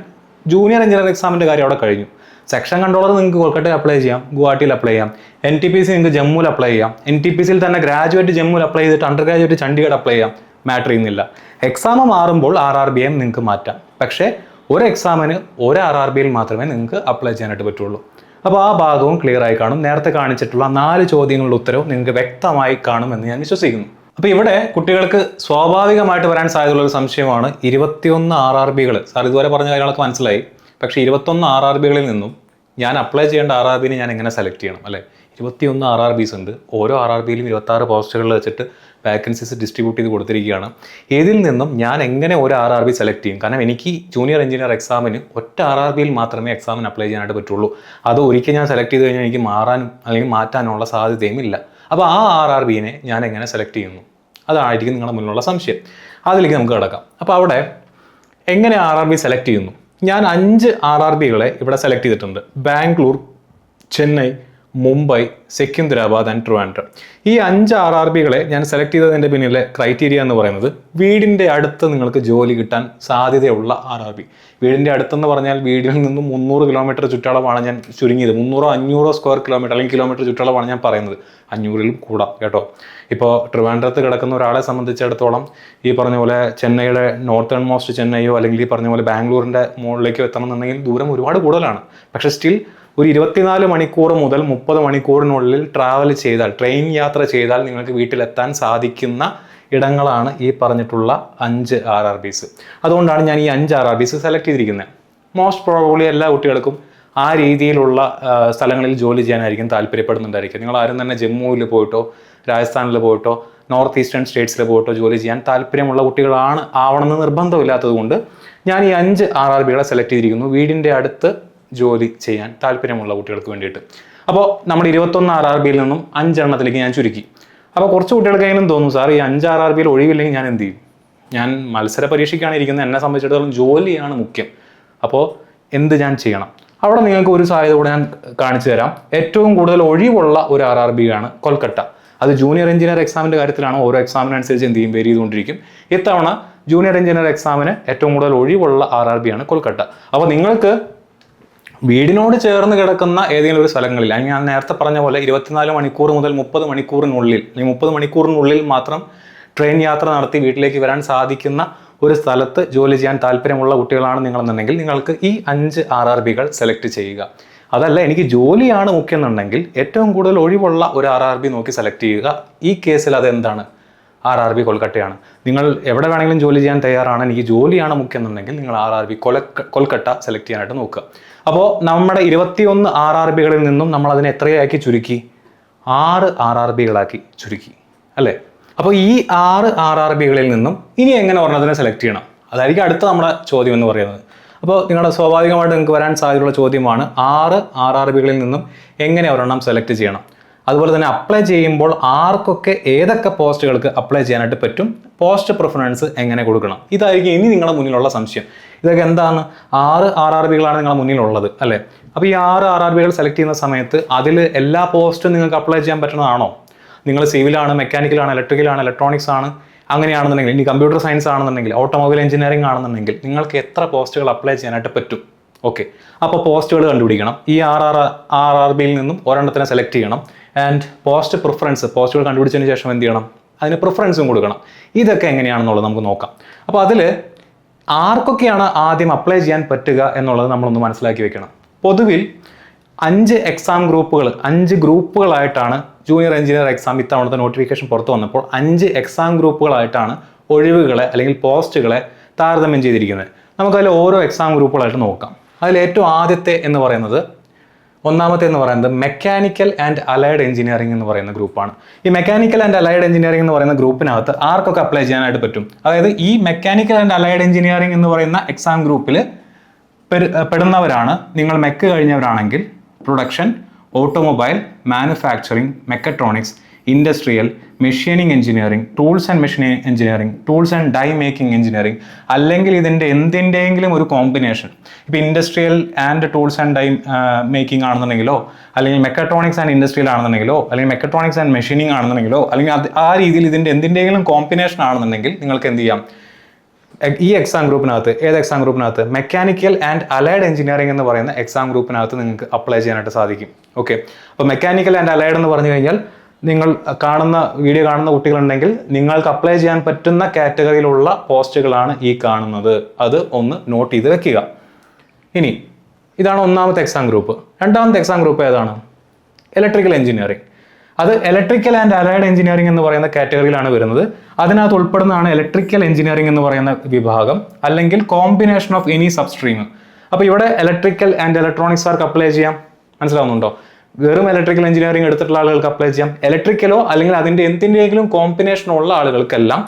ജൂനിയർ എഞ്ചിനീയർ എക്സാമിൻ്റെ കാര്യം അവിടെ കഴിഞ്ഞു. സെക്ഷൻ കൺട്രോളർ നിങ്ങൾക്ക് കൊൽക്കട്ടയിൽ അപ്ലൈ ചെയ്യാം, ഗുവാഹട്ടിയിൽ അപ്ലൈ ചെയ്യാം, NTPC നിങ്ങൾക്ക് ജമ്മുവിൽ അപ്ലൈ ചെയ്യാം, NTPCയിൽ തന്നെ ഗ്രാജുവേറ്റ് ജമ്മുവിൽ അപ്ലൈ ചെയ്തിട്ട് അണ്ടർ ഗ്രാജുവേറ്റ് ചണ്ഡീഗഡ് അപ്ലൈ ചെയ്യാം. മാറ്റർ ചെയ്യുന്നില്ല. എക്സാം മാറുമ്പോൾ RRBയും നിങ്ങൾക്ക് മാറ്റാം. പക്ഷേ ഒരു എക്സാമിന് ഒരു RRBയിൽ മാത്രമേ നിങ്ങൾക്ക് അപ്ലൈ ചെയ്യാനായിട്ട് പറ്റുള്ളൂ. അപ്പോൾ ആ ഭാഗവും ക്ലിയർ ആയി കാണും. നേരത്തെ കാണിച്ചിട്ടുള്ള 4 ചോദ്യങ്ങളുടെ ഉത്തരവും നിങ്ങൾക്ക് വ്യക്തമായി കാണുമെന്ന് ഞാൻ വിശ്വസിക്കുന്നു. അപ്പോൾ ഇവിടെ കുട്ടികൾക്ക് സ്വാഭാവികമായിട്ട് വരാൻ സാധ്യതയുള്ളൊരു സംശയമാണ് 21 RRBകൾ. സാർ ഇതുവരെ പറഞ്ഞ കാര്യങ്ങളൊക്കെ മനസ്സിലായി. പക്ഷേ 21 RRBകളിൽ നിന്നും ഞാൻ അപ്ലൈ ചെയ്യേണ്ട RRBനെ ഞാൻ എങ്ങനെ സെലക്ട് ചെയ്യണം അല്ലേ? 21 RRBs ഉണ്ട്. ഓരോ RRBയിലും 26 പോസ്റ്റുകളിൽ വെച്ചിട്ട് വാക്കൻസീസ് ഡിസ്ട്രിബ്യൂട്ട് ചെയ്ത് കൊടുത്തിരിക്കുകയാണ്. ഇതിൽ നിന്നും ഞാൻ എങ്ങനെ ഒരു RRB സെലക്ട് ചെയ്യും? കാരണം എനിക്ക് ജൂനിയർ എഞ്ചിനീയർ എക്സാമിന് ഒറ്റ RRBയിൽ മാത്രമേ എക്സാമിന് അപ്ലൈ ചെയ്യാനായിട്ട് പറ്റുള്ളൂ. അത് ഒരിക്കൽ ഞാൻ സെലക്ട് ചെയ്ത് കഴിഞ്ഞാൽ എനിക്ക് മാറാനും അല്ലെങ്കിൽ മാറ്റാനുള്ള സാധ്യതയും ഇല്ല. അപ്പോൾ ആ RRBനെ ഞാൻ എങ്ങനെ സെലക്ട് ചെയ്യുന്നു? അതായിരിക്കും നിങ്ങളുടെ മുന്നിലുള്ള സംശയം. അതിലേക്ക് നമുക്ക് കിടക്കാം. അപ്പോൾ അവിടെ എങ്ങനെ RRB സെലക്ട് ചെയ്യുന്നു? ഞാൻ 5 RRBകളെ ഇവിടെ സെലക്ട് ചെയ്തിട്ടുണ്ട്. ബാംഗ്ലൂർ, ചെന്നൈ, മുംബൈ, സെക്കന്ദരാബാദ് ആൻഡ് ട്രിവാൻഡ്രം. ഈ 5 RRBകളെ ഞാൻ സെലക്ട് ചെയ്തതിൻ്റെ പിന്നിലെ ക്രൈറ്റീരിയ എന്ന് പറയുന്നത് വീടിൻ്റെ അടുത്ത് നിങ്ങൾക്ക് ജോലി കിട്ടാൻ സാധ്യതയുള്ള RRB. വീടിൻ്റെ അടുത്തെന്ന് പറഞ്ഞാൽ വീടിൽ നിന്നും 300 കിലോമീറ്റർ ചുറ്റളവാണ് ഞാൻ ചുരുങ്ങിയത്. 300-500 സ്ക്വയർ കിലോമീറ്റർ അല്ലെങ്കിൽ കിലോമീറ്റർ ചുറ്റളവാണ് ഞാൻ പറയുന്നത്. 500ലും കൂടാം കേട്ടോ. ഇപ്പോൾ ട്രിവാൻഡ്രത്ത് കിടക്കുന്ന ഒരാളെ സംബന്ധിച്ചിടത്തോളം ഈ പറഞ്ഞ പോലെ ചെന്നൈയുടെ നോർത്തേൺ മോസ്റ്റ് ചെന്നൈയോ അല്ലെങ്കിൽ ഈ പറഞ്ഞ പോലെ ബാംഗ്ലൂരിൻ്റെ മുകളിലേക്കോ എത്തണമെന്നുണ്ടെങ്കിൽ ദൂരം ഒരുപാട് കൂടുതലാണ്. പക്ഷേ സ്റ്റിൽ ഒരു 24 മണിക്കൂർ മുതൽ 30 മണിക്കൂറിനുള്ളിൽ ട്രാവൽ ചെയ്താൽ, ട്രെയിൻ യാത്ര ചെയ്താൽ നിങ്ങൾക്ക് വീട്ടിലെത്താൻ സാധിക്കുന്ന ഇടങ്ങളാണ് ഈ പറഞ്ഞിട്ടുള്ള 5 RRBs. അതുകൊണ്ടാണ് ഞാൻ ഈ 5 RRBs സെലക്ട് ചെയ്തിരിക്കുന്നത്. മോസ്റ്റ് പ്രോബബ്ലി എല്ലാ കുട്ടികൾക്കും ആ രീതിയിലുള്ള സ്ഥലങ്ങളിൽ ജോലി ചെയ്യാനായിരിക്കും താല്പര്യപ്പെടുന്നുണ്ടായിരിക്കും. നിങ്ങൾ ആരും തന്നെ ജമ്മുവിൽ പോയിട്ടോ രാജസ്ഥാനിൽ പോയിട്ടോ നോർത്ത് ഈസ്റ്റേൺ സ്റ്റേറ്റ്സിൽ പോയിട്ടോ ജോലി ചെയ്യാൻ താല്പര്യമുള്ള കുട്ടികളാണ് ആവണമെന്ന് നിർബന്ധമില്ലാത്തത് കൊണ്ട് ഞാൻ ഈ 5 RRBകളെ സെലക്ട് ചെയ്തിരിക്കുന്നു വീടിൻ്റെ അടുത്ത് ജോലി ചെയ്യാൻ താല്പര്യമുള്ള കുട്ടികൾക്ക് വേണ്ടിയിട്ട്. അപ്പോൾ നമ്മൾ 21 RRBയിൽ നിന്നും 5 എണ്ണത്തിലേക്ക് ഞാൻ ചുരുക്കി. അപ്പോൾ കുറച്ച് കുട്ടികൾക്കെങ്കിലും തോന്നും, സാർ ഈ 5 RRBയിൽ ഒഴിവില്ലെങ്കിൽ ഞാൻ എന്ത് ചെയ്യും? ഞാൻ മത്സര പരീക്ഷയ്ക്കാണ് ഇരിക്കുന്നത്, എന്നെ സംബന്ധിച്ചിടത്തോളം ജോലിയാണ് മുഖ്യം. അപ്പോൾ എന്ത് ഞാൻ ചെയ്യണം? അവിടെ നിങ്ങൾക്ക് ഒരു സാധ്യത കൂടെ ഞാൻ കാണിച്ചു തരാം. ഏറ്റവും കൂടുതൽ ഒഴിവുള്ള ഒരു RRB ആണ് കൊൽക്കത്ത. അത് ജൂനിയർ എഞ്ചിനീയർ എക്സാമിൻ്റെ കാര്യത്തിലാണ്. ഓരോ എക്സാമിനനുസരിച്ച് എന്ത് ചെയ്യും, വേരി ചെയ്തുകൊണ്ടിരിക്കും. ഇത്തവണ ജൂനിയർ എഞ്ചിനീയർ എക്സാമിന് ഏറ്റവും കൂടുതൽ ഒഴിവുള്ള RRB ആണ് കൊൽക്കത്ത. അപ്പോൾ നിങ്ങൾക്ക് വീടിനോട് ചേർന്ന് കിടക്കുന്ന ഏതെങ്കിലും ഒരു സ്ഥലങ്ങളിൽ, അല്ലെങ്കിൽ ഞാൻ നേരത്തെ പറഞ്ഞ പോലെ 24 മണിക്കൂർ മുതൽ 30 മണിക്കൂറിനുള്ളിൽ അല്ലെങ്കിൽ 30 മണിക്കൂറിനുള്ളിൽ മാത്രം ട്രെയിൻ യാത്ര നടത്തി വീട്ടിലേക്ക് വരാൻ സാധിക്കുന്ന ഒരു സ്ഥലത്ത് ജോലി ചെയ്യാൻ താല്പര്യമുള്ള കുട്ടികളാണ് നിങ്ങളെന്നുണ്ടെങ്കിൽ നിങ്ങൾക്ക് ഈ 5 RRBകൾ സെലക്ട് ചെയ്യുക. അതല്ല എനിക്ക് ജോലിയാണ് മുഖ്യം എന്നുണ്ടെങ്കിൽ ഏറ്റവും കൂടുതൽ ഒഴിവുള്ള ഒരു RRB നോക്കി സെലക്ട് ചെയ്യുക. ഈ കേസിൽ അതെന്താണ്? RRB കൊൽക്കട്ടയാണ്. നിങ്ങൾ എവിടെ വേണമെങ്കിലും ജോലി ചെയ്യാൻ തയ്യാറാണ്, എനിക്ക് ജോലിയാണ് മുഖ്യം എന്നുണ്ടെങ്കിൽ നിങ്ങൾ RRB കൊൽക്കട്ട സെലക്ട് ചെയ്യാനായിട്ട് നോക്കുക. അപ്പോൾ നമ്മുടെ 21 RRBകളിൽ നിന്നും നമ്മൾ അതിനെ എത്രയാക്കി ചുരുക്കി? 6 RRBകളാക്കി ചുരുക്കി അല്ലേ? അപ്പോൾ ഈ 6 RRBകളിൽ നിന്നും ഇനി എങ്ങനെ ഒരെണ്ണത്തിനെ സെലക്ട് ചെയ്യണം? അതായിരിക്കും അടുത്ത നമ്മുടെ ചോദ്യം എന്ന് പറയുന്നത്. അപ്പോൾ നിങ്ങളുടെ സ്വാഭാവികമായിട്ട് നിങ്ങൾക്ക് വരാൻ സാധ്യതയുള്ള ചോദ്യമാണ് 6 RRBകളിൽ നിന്നും എങ്ങനെ ഒരെണ്ണം സെലക്ട് ചെയ്യണം. അതുപോലെ തന്നെ അപ്ലൈ ചെയ്യുമ്പോൾ ആർക്കൊക്കെ ഏതൊക്കെ പോസ്റ്റുകൾക്ക് അപ്ലൈ ചെയ്യാനായിട്ട് പറ്റും, പോസ്റ്റ് പ്രിഫറൻസ് എങ്ങനെ കൊടുക്കണം, ഇതായിരിക്കും ഇനി നിങ്ങളുടെ മുന്നിലുള്ള സംശയം. ഇതൊക്കെ എന്താണ്? 6 RRBകളാണ് നിങ്ങളുടെ മുന്നിലുള്ളത് അല്ലേ? അപ്പോൾ ഈ 6 RRBകൾ സെലക്ട് ചെയ്യുന്ന സമയത്ത് അതിൽ എല്ലാ പോസ്റ്റും നിങ്ങൾക്ക് അപ്ലൈ ചെയ്യാൻ പറ്റുന്നതാണോ? നിങ്ങൾ സിവിലാണ്, മെക്കാനിക്കലാണ്, ഇലക്ട്രിക്കലാണ്, ഇലക്ട്രോണിക്സ് ആണ്, അങ്ങനെയാണെന്നുണ്ടെങ്കിൽ, ഇനി കമ്പ്യൂട്ടർ സയൻസ് ആണെന്നുണ്ടെങ്കിൽ, ഓട്ടോമൊബൈൽ എഞ്ചിനീയറിംഗ് ആണെന്നുണ്ടെങ്കിൽ നിങ്ങൾക്ക് എത്ര പോസ്റ്റുകൾ അപ്ലൈ ചെയ്യാനായിട്ട് പറ്റും? ഓക്കെ, അപ്പോൾ പോസ്റ്റുകൾ കണ്ടുപിടിക്കണം. ഈ 6 RRBയിൽ നിന്നും ഒരെണ്ണത്തിനെ സെലക്ട് ചെയ്യണം. ആൻഡ് പോസ്റ്റ് പ്രിഫറൻസ്, പോസ്റ്റുകൾ കണ്ടുപിടിച്ചതിന് ശേഷം എന്ത് ചെയ്യണം? അതിന് പ്രിഫറൻസും കൊടുക്കണം. ഇതൊക്കെ എങ്ങനെയാണെന്നുള്ളത് നമുക്ക് നോക്കാം. അപ്പോൾ അതിൽ ആർക്കൊക്കെയാണ് ആദ്യം അപ്ലൈ ചെയ്യാൻ പറ്റുക എന്നുള്ളത് നമ്മളൊന്ന് മനസ്സിലാക്കി വെക്കണം. പൊതുവിൽ 5 എക്സാം ഗ്രൂപ്പുകൾ, 5 ഗ്രൂപ്പുകളായിട്ടാണ് ജൂനിയർ എഞ്ചിനീയർ എക്സാം ഇത്തവണത്തെ നോട്ടിഫിക്കേഷൻ പുറത്തു വന്നപ്പോൾ 5 എക്സാം ഗ്രൂപ്പുകളായിട്ടാണ് ഒഴിവുകളെ അല്ലെങ്കിൽ പോസ്റ്റുകളെ താരതമ്യം ചെയ്തിരിക്കുന്നത്. നമുക്കതിൽ ഓരോ എക്സാം ഗ്രൂപ്പുകളായിട്ട് നോക്കാം. അതിൽ ഏറ്റവും ആദ്യത്തെ എന്ന് പറയുന്നത്, ഒന്നാമത്തെ എന്ന് പറയുന്നത് മെക്കാനിക്കൽ ആൻഡ് അലൈഡ് എഞ്ചിനീയറിംഗ് എന്ന് പറയുന്ന ഗ്രൂപ്പാണ്. ഈ മെക്കാനിക്കൽ ആൻഡ് അലൈഡ് എഞ്ചിനീയറിംഗ് എന്ന് പറയുന്ന ഗ്രൂപ്പിനകത്ത് ആർക്കൊക്കെ അപ്ലൈ ചെയ്യാനായിട്ട് പറ്റും? അതായത് ഈ മെക്കാനിക്കൽ ആൻഡ് അലൈഡ് എഞ്ചിനീയറിംഗ് എന്ന് പറയുന്ന എക്സാം ഗ്രൂപ്പിൽ പെടുന്നവരാണ് നിങ്ങൾ മെക്ക് കഴിഞ്ഞവരാണെങ്കിൽ production, automobile, manufacturing, mechatronics, industrial, machining engineering, tools and machining engineering, tools and die making engineering, അല്ലെങ്കിൽ ഇതിൻ്റെ എന്തിൻ്റെയെങ്കിലും ഒരു കോമ്പിനേഷൻ. ഇപ്പോൾ industrial and tools and die making ആണെന്നുണ്ടെങ്കിലോ, അല്ലെങ്കിൽ മെക്കട്രോണിക്സ് ആൻഡ് ഇൻഡസ്ട്രിയൽ ആണെന്നുണ്ടെങ്കിലോ, അല്ലെങ്കിൽ മെക്കട്രോണിക്സ് ആൻഡ് മെഷീനിങ് ആണെന്നുണ്ടെങ്കിലോ, അല്ലെങ്കിൽ ആ രീതിയിൽ ഇതിൻ്റെ എന്തിൻ്റെയെങ്കിലും കോമ്പിനേഷൻ ആണെന്നുണ്ടെങ്കിൽ നിങ്ങൾക്ക് എന്ത് ചെയ്യാം? ഈ എക്സാം ഗ്രൂപ്പിനകത്ത്, ഏത് എക്സാം ഗ്രൂപ്പിനകത്ത്? മെക്കാനിക്കൽ ആൻഡ് അലൈഡ് എഞ്ചിനീയറിംഗ് എന്ന് പറയുന്ന എക്സാം ഗ്രൂപ്പിനകത്ത് നിങ്ങൾക്ക് അപ്ലൈ ചെയ്യാനായിട്ട് സാധിക്കും. ഓക്കെ, അപ്പോൾ മെക്കാനിക്കൽ ആൻഡ് അലൈഡ് എന്ന് പറഞ്ഞു കഴിഞ്ഞാൽ നിങ്ങൾ വീഡിയോ കാണുന്ന കുട്ടികളുണ്ടെങ്കിൽ നിങ്ങൾക്ക് അപ്ലൈ ചെയ്യാൻ പറ്റുന്ന കാറ്റഗറിയിലുള്ള പോസ്റ്റുകളാണ് ഈ കാണുന്നത്. അത് ഒന്ന് നോട്ട് ചെയ്ത് വെക്കുക. ഇനി ഇതാണ് ഒന്നാമത്തെ എക്സാം ഗ്രൂപ്പ്. രണ്ടാമത്തെ എക്സാം ഗ്രൂപ്പ് ഏതാണ്? Electrical engineering. അത് ഇലക്ട്രിക്കൽ ആൻഡ് അലൈഡ് എഞ്ചിനീയറിംഗ് എന്ന് പറയുന്ന കാറ്റഗറിയിലാണ് വരുന്നത്. അതിനകത്ത് ഉൾപ്പെടുന്നതാണ് ഇലക്ട്രിക്കൽ എഞ്ചിനീയറിംഗ് എന്ന് പറയുന്ന വിഭാഗം, അല്ലെങ്കിൽ കോമ്പിനേഷൻ ഓഫ് എനി സബ്സ്ട്രീം. അപ്പോൾ ഇവിടെ ഇലക്ട്രിക്കൽ ആൻഡ് ഇലക്ട്രോണിക്സുകാർക്ക് അപ്ലൈ ചെയ്യാം. മനസ്സിലാവുന്നുണ്ടോ? വെറും ഇലക്ട്രിക്കൽ എഞ്ചിനീയറിംഗ് എടുത്തിട്ടുള്ള ആളുകൾക്ക് അപ്ലൈ ചെയ്യാം. ഇലക്ട്രിക്കലോ അല്ലെങ്കിൽ അതിൻ്റെ എന്തിൻ്റെയെങ്കിലും കോമ്പിനേഷൻ ഉള്ള ആളുകൾക്കെല്ലാം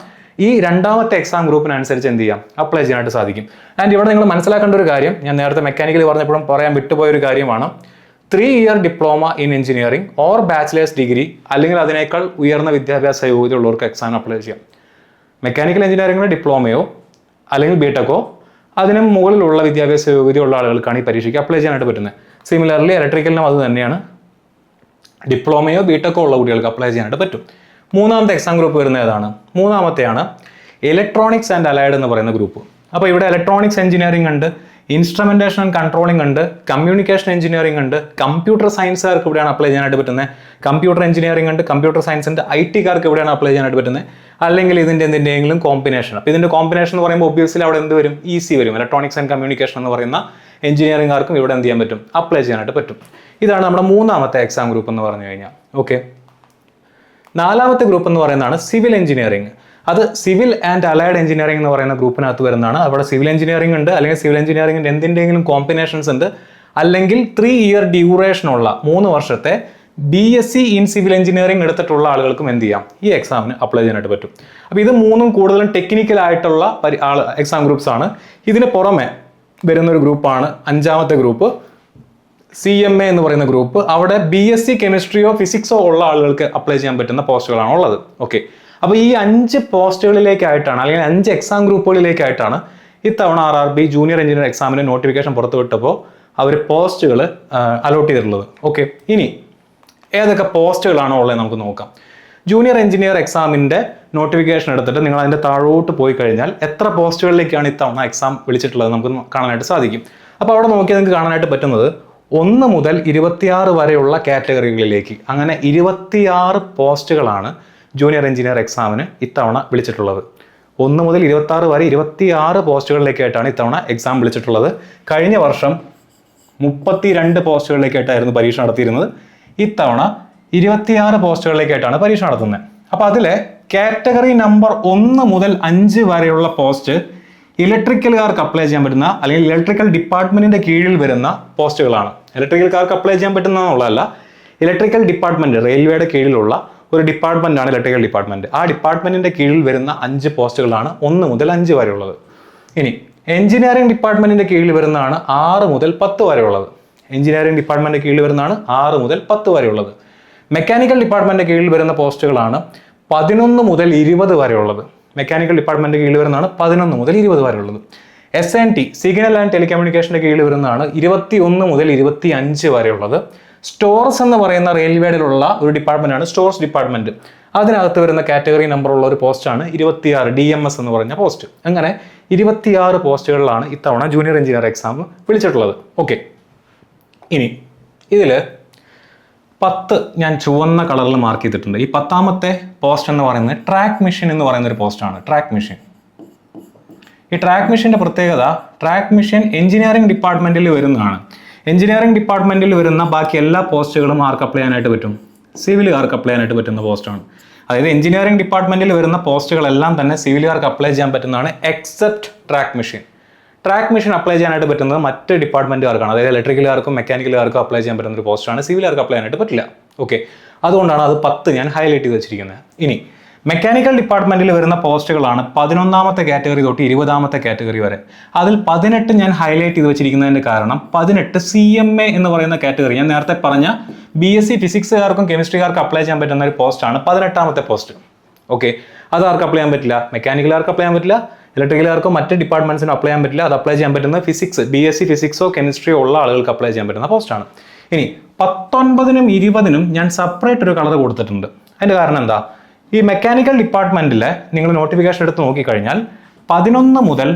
ഈ രണ്ടാമത്തെ എക്സാം ഗ്രൂപ്പിനനുസരിച്ച് എന്ത് ചെയ്യാം? അപ്ലൈ ചെയ്യാനായിട്ട് സാധിക്കും. ആൻഡ് ഇവിടെ നിങ്ങൾ മനസ്സിലാക്കേണ്ട ഒരു കാര്യം, ഞാൻ നേരത്തെ മെക്കാനിക്കൽ പറഞ്ഞപ്പോഴും പറയാൻ വിട്ടുപോയ ഒരു കാര്യമാണ്, 3 year diploma in engineering or bachelors degree, അല്ലെങ്കിൽ അതിനേക്കാൾ ഉയർന്ന വിദ്യാഭ്യാസ യോഗ്യത ഉള്ളവർക്ക് എക്സാം അപ്ലൈ ചെയ്യാം. മെക്കാനിക്കൽ എഞ്ചിനീയറിംഗിന് ഡിപ്ലോമയോ അല്ലെങ്കിൽ ബിടെക്കോ അതിനും മുകളിലുള്ള വിദ്യാഭ്യാസ യോഗ്യതയുള്ള ആളുകൾക്കാണ് ഈ പരീക്ഷയ്ക്ക് അപ്ലൈ ചെയ്യാനായിട്ട് പറ്റുന്നത്. സിമിലർലി ഇലക്ട്രിക്കലിനും അത് തന്നെയാണ്. ഡിപ്ലോമയോ ബിടെക്കോ ഉള്ള കുട്ടികൾക്ക് അപ്ലൈ ചെയ്യാനായിട്ട് പറ്റും. മൂന്നാമത്തെ എക്സാം ഗ്രൂപ്പ് വരുന്ന ഏതാണ്? മൂന്നാമത്തെയാണ് ഇലക്ട്രോണിക്സ് ആൻഡ് അലൈഡ് എന്ന് പറയുന്ന ഗ്രൂപ്പ്. അപ്പോൾ ഇവിടെ ഇലക്ട്രോണിക്സ് എഞ്ചിനീയറിംഗ് ഉണ്ട്, ഇൻസ്ട്രുമെന്റേഷൻ ആൻഡ് കൺട്രോളിംഗ് ഉണ്ട്, കമ്മ്യൂണിക്കേഷൻ എഞ്ചിനീയറിംഗ് ഉണ്ട്, കമ്പ്യൂട്ടർ സയൻസുകാർക്ക് ഇവിടെയാണ് അപ്ലൈ ചെയ്യാനായിട്ട് പറ്റുന്നത്. കമ്പ്യൂട്ടർ എഞ്ചിനീയറിംഗ് ഉണ്ട്, കമ്പ്യൂട്ടർ സയൻസ് ഉണ്ട്, IT-കാർക്ക് ഇവിടെയാണ് അപ്ലൈ ചെയ്യാനായിട്ട് പറ്റുന്നത്. അല്ലെങ്കിൽ ഇതിൻ്റെ എന്തിൻ്റെയെങ്കിലും കോമ്പിനേഷൻ. അപ്പോൾ ഇതിൻ്റെ കോമ്പിനേഷൻ എന്ന് പറയുമ്പോൾ ഒബ്വിയസ്ലി അവിടെ എന്ത് വരും? ഈസി വരും. ഇലക്ട്രോണിക്സ് ആൻഡ് കമ്മ്യൂണിക്കേഷൻ എന്ന് പറയുന്ന എഞ്ചിനീയറിംഗുകാർക്കും ഇവിടെ എന്ത് ചെയ്യാൻ പറ്റും? അപ്ലൈ ചെയ്യാനായിട്ട് പറ്റും. ഇതാണ് നമ്മുടെ മൂന്നാമത്തെ എക്സാം ഗ്രൂപ്പ് എന്ന് പറഞ്ഞു കഴിഞ്ഞാൽ. ഓക്കെ, നാലാമത്തെ ഗ്രൂപ്പ് എന്ന് പറയുന്നതാണ് സിവിൽ എഞ്ചിനീയറിംഗ്. അത് സിവിൽ ആൻഡ് അലൈഡ് എഞ്ചിനീയറിംഗ് എന്ന് പറയുന്ന ഗ്രൂപ്പിനകത്ത് വരുന്നതാണ്. അവിടെ സിവിൽ എഞ്ചിനീയറിംഗ് ഉണ്ട്, അല്ലെങ്കിൽ സിവിൽ എഞ്ചിനീയറിംഗിൻ്റെ എന്തിൻ്റെയെങ്കിലും കോമ്പിനേഷൻസ് ഉണ്ട്, അല്ലെങ്കിൽ 3 ഇയർ ഡ്യൂറേഷനുള്ള 3 വർഷത്തെ BSc ഇൻ സിവിൽ എഞ്ചിനീയറിംഗ് എടുത്തിട്ടുള്ള ആളുകൾക്കും എന്ത് ചെയ്യാം, ഈ എക്സാമിന് അപ്ലൈ ചെയ്യാനായിട്ട് പറ്റും. അപ്പോൾ ഇത് മൂന്നും കൂടുതലും ടെക്നിക്കൽ ആയിട്ടുള്ള എക്സാം ഗ്രൂപ്പ്സ് ആണ്. ഇതിന് പുറമെ വരുന്നൊരു ഗ്രൂപ്പാണ് 5ാമത്തെ ഗ്രൂപ്പ്, CMA എന്ന് പറയുന്ന ഗ്രൂപ്പ്. അവിടെ BSc കെമിസ്ട്രിയോ ഫിസിക്സോ ഉള്ള ആളുകൾക്ക് അപ്ലൈ ചെയ്യാൻ പറ്റുന്ന പോസ്റ്റുകളാണ് ഉള്ളത്. ഓക്കെ, അപ്പോൾ ഈ 5 പോസ്റ്റുകളിലേക്കായിട്ടാണ്, അല്ലെങ്കിൽ 5 എക്സാം ഗ്രൂപ്പുകളിലേക്കായിട്ടാണ് ഇത്തവണ RRB ജൂനിയർ എഞ്ചിനീയർ എക്സാമിന് നോട്ടിഫിക്കേഷൻ പുറത്തുവിട്ടപ്പോൾ അവർ പോസ്റ്റുകൾ അലോട്ട് ചെയ്തിട്ടുള്ളത്. ഓക്കെ, ഇനി ഏതൊക്കെ പോസ്റ്റുകളാണോ ഉള്ളത് നമുക്ക് നോക്കാം. ജൂനിയർ എഞ്ചിനീയർ എക്സാമിൻ്റെ നോട്ടിഫിക്കേഷൻ എടുത്തിട്ട് നിങ്ങൾ അതിൻ്റെ താഴോട്ട് പോയി കഴിഞ്ഞാൽ എത്ര പോസ്റ്റുകളിലേക്കാണ് ഇത്തവണ എക്സാം വിളിച്ചിട്ടുള്ളത് നമുക്ക് കാണാനായിട്ട് സാധിക്കും. അപ്പോൾ അവിടെ നോക്കിയാൽ നിങ്ങൾക്ക് കാണാനായിട്ട് പറ്റുന്നത് 1 മുതൽ 26 വരെയുള്ള കാറ്റഗറികളിലേക്ക്, അങ്ങനെ 26 പോസ്റ്റുകളാണ് ജൂനിയർ എഞ്ചിനീയർ എക്സാമിന് ഇത്തവണ വിളിച്ചിട്ടുള്ളത്. 1 മുതൽ 26 വരെ 26 പോസ്റ്റുകളിലേക്കായിട്ടാണ് ഇത്തവണ എക്സാം വിളിച്ചിട്ടുള്ളത്. കഴിഞ്ഞ വർഷം 32 പോസ്റ്റുകളിലേക്കായിട്ടായിരുന്നു പരീക്ഷ നടത്തിയിരുന്നത്. ഇത്തവണ 26 പോസ്റ്റുകളിലേക്കായിട്ടാണ് പരീക്ഷ നടത്തുന്നത്. അപ്പോൾ അതിലെ കാറ്റഗറി നമ്പർ 1 മുതൽ 5 വരെയുള്ള പോസ്റ്റ് ഇലക്ട്രിക്കലുകാർക്ക് അപ്ലൈ ചെയ്യാൻ പറ്റുന്ന, അല്ലെങ്കിൽ ഇലക്ട്രിക്കൽ ഡിപ്പാർട്ട്മെന്റിന്റെ കീഴിൽ വരുന്ന പോസ്റ്റുകളാണ്. ഇലക്ട്രിക്കൽക്കാർക്ക് അപ്ലൈ ചെയ്യാൻ പറ്റുന്നതെന്നുള്ളതല്ല, ഇലക്ട്രിക്കൽ ഡിപ്പാർട്ട്മെന്റ്, റെയിൽവേയുടെ കീഴിലുള്ള ഒരു ഡിപ്പാർട്ട്മെന്റാണ് ഇലക്ട്രിക്കൽ ഡിപ്പാർട്ട്മെന്റ്. ആ ഡിപ്പാർട്ട്മെന്റിന്റെ കീഴിൽ വരുന്ന 5 പോസ്റ്റുകളാണ് 1 മുതൽ 5 വരെ ഉള്ളത്. ഇനി എഞ്ചിനീയറിംഗ് ഡിപ്പാർട്ട്മെന്റിന്റെ കീഴിൽ വരുന്നതാണ് 6 മുതൽ 10 വരെ ഉള്ളത്. എഞ്ചിനീയറിംഗ് ഡിപ്പാർട്ട്മെന്റിന്റെ കീഴിൽ വരുന്നതാണ് 6 മുതൽ 10 വരെ ഉള്ളത്. മെക്കാനിക്കൽ ഡിപ്പാർട്ട്മെന്റിന്റെ കീഴിൽ വരുന്ന പോസ്റ്റുകളാണ് 11 മുതൽ 20 വരെ ഉള്ളത്. മെക്കാനിക്കൽ ഡിപ്പാർട്ട്മെന്റ് കീഴിൽ വരുന്നതാണ് 11 മുതൽ 20 വരെ ഉള്ളത്. SNT സിഗ്നൽ ആൻഡ് ടെലികമ്മ്യൂണിക്കേഷന്റെ കീഴിൽ വരുന്നതാണ് 21 മുതൽ 25 വരെ ഉള്ളത്. സ്റ്റോർസ് എന്ന് പറയുന്ന റെയിൽവേയിലുള്ള ഒരു ഡിപ്പാർട്ട്മെന്റാണ് സ്റ്റോർസ് ഡിപ്പാർട്ട്മെന്റ്. അതിനകത്ത് വരുന്ന കാറ്റഗറി നമ്പർ ഉള്ള ഒരു പോസ്റ്റാണ് 26 DMS എന്ന് പറഞ്ഞ പോസ്റ്റ്. അങ്ങനെ 26 പോസ്റ്റുകളിലാണ് ഇത്തവണ ജൂനിയർ എഞ്ചിനീയർ എക്സാം വിളിച്ചിട്ടുള്ളത്. ഓക്കെ, ഇനി ഇതിൽ 10 ഞാൻ ചുവന്ന കളറിൽ മാർക്ക് ചെയ്തിട്ടുണ്ട്. ഈ 10ാമത്തെ പോസ്റ്റ് എന്ന് പറയുന്നത് ട്രാക്ക് മെഷീൻ എന്ന് പറയുന്ന ഒരു പോസ്റ്റാണ്. ട്രാക്ക് മെഷീൻ, ഈ ട്രാക്ക് മെഷീൻ്റെ പ്രത്യേകത, ട്രാക്ക് മെഷീൻ എഞ്ചിനീയറിംഗ് ഡിപ്പാർട്ട്മെന്റിൽ വരുന്നതാണ്. എഞ്ചിനീയറിംഗ് ഡിപ്പാർട്ട്മെന്റിൽ വരുന്ന ബാക്കി എല്ലാ പോസ്റ്റുകളും ആർക്ക് അപ്ലൈ ചെയ്യാനായിട്ട് പറ്റും? സിവിലുകാർക്ക് അപ്ലൈ ചെയ്യാനായിട്ട് പറ്റുന്ന പോസ്റ്റാണ്. അതായത് എഞ്ചിനീയറിംഗ് ഡിപ്പാർട്ട്മെന്റിൽ വരുന്ന പോസ്റ്റുകളെല്ലാം തന്നെ സിവിലുകാർക്ക് അപ്ലൈ ചെയ്യാൻ പറ്റുന്നതാണ്, except track machine. Track machine apply ചെയ്യാനായിട്ട് പറ്റുന്നത് മറ്റ് ഡിപ്പാർട്ട്മെന്റുകാർക്കാണ്. അതായത് ഇലക്ട്രിക്കലുകാർക്കും മെക്കാനിക്കലുകാർക്കും അപ്ലൈ ചെയ്യാൻ പറ്റുന്ന ഒരു പോസ്റ്റാണ്, സിവിലുകാർക്ക് അപ്ലൈ ചെയ്യാനായിട്ട് പറ്റില്ല. ഓക്കെ, അതുകൊണ്ടാണ് അത് 10 ഞാൻ ഹൈലൈറ്റ് ചെയ്ത് വെച്ചിരിക്കുന്നത്. ഇനി മെക്കാനിക്കൽ ഡിപ്പാർട്ട്മെന്റിൽ വരുന്ന പോസ്റ്റുകളാണ് 11ാമത്തെ കാറ്റഗറി തൊട്ട് 20ാമത്തെ കാറ്റഗറി വരെ. അതിൽ 18 ഞാൻ ഹൈലൈറ്റ് ചെയ്ത് വെച്ചിരിക്കുന്നതിന്റെ കാരണം 18 CMA എന്ന് പറയുന്ന കാറ്റഗറി, ഞാൻ നേരത്തെ പറഞ്ഞ BSc ഫിസിക്സുകാർക്കും കെമിസ്ട്രിക്കാർക്കും അപ്ലൈ ചെയ്യാൻ പറ്റുന്ന ഒരു പോസ്റ്റാണ് 18ാമത്തെ പോസ്റ്റ്. ഓക്കെ, അത് ആർക്ക് അപ്ലൈ ചെയ്യാൻ പറ്റില്ല? മെക്കാനിക്കലുകാർക്ക് അപ്ലൈ ചെയ്യാൻ പറ്റില്ല, ഇലക്ട്രിക്കലുകാർക്കും മറ്റ് ഡിപ്പാർട്ട്മെന്റ്സിനും അപ്ലൈ ചെയ്യാൻ പറ്റില്ല. അത് അപ്ലൈ ചെയ്യാൻ പറ്റുന്നത് ഫിസിക്സ്, BSc ഫിസിക്സോ കെമിസ്ട്രിയോ ഉള്ള ആളുകൾക്ക് അപ്ലൈ ചെയ്യാൻ പറ്റുന്ന പോസ്റ്റാണ്. ഇനി 19നും 20നും ഞാൻ സെപ്പറേറ്റ് ഒരു കളർ കൊടുത്തിട്ടുണ്ട്. അതിന്റെ കാരണം എന്താ? ഈ മെക്കാനിക്കൽ ഡിപ്പാർട്ട്മെന്റിലെ നിങ്ങൾ നോട്ടിഫിക്കേഷൻ എടുത്ത് നോക്കിക്കഴിഞ്ഞാൽ 11 മുതൽ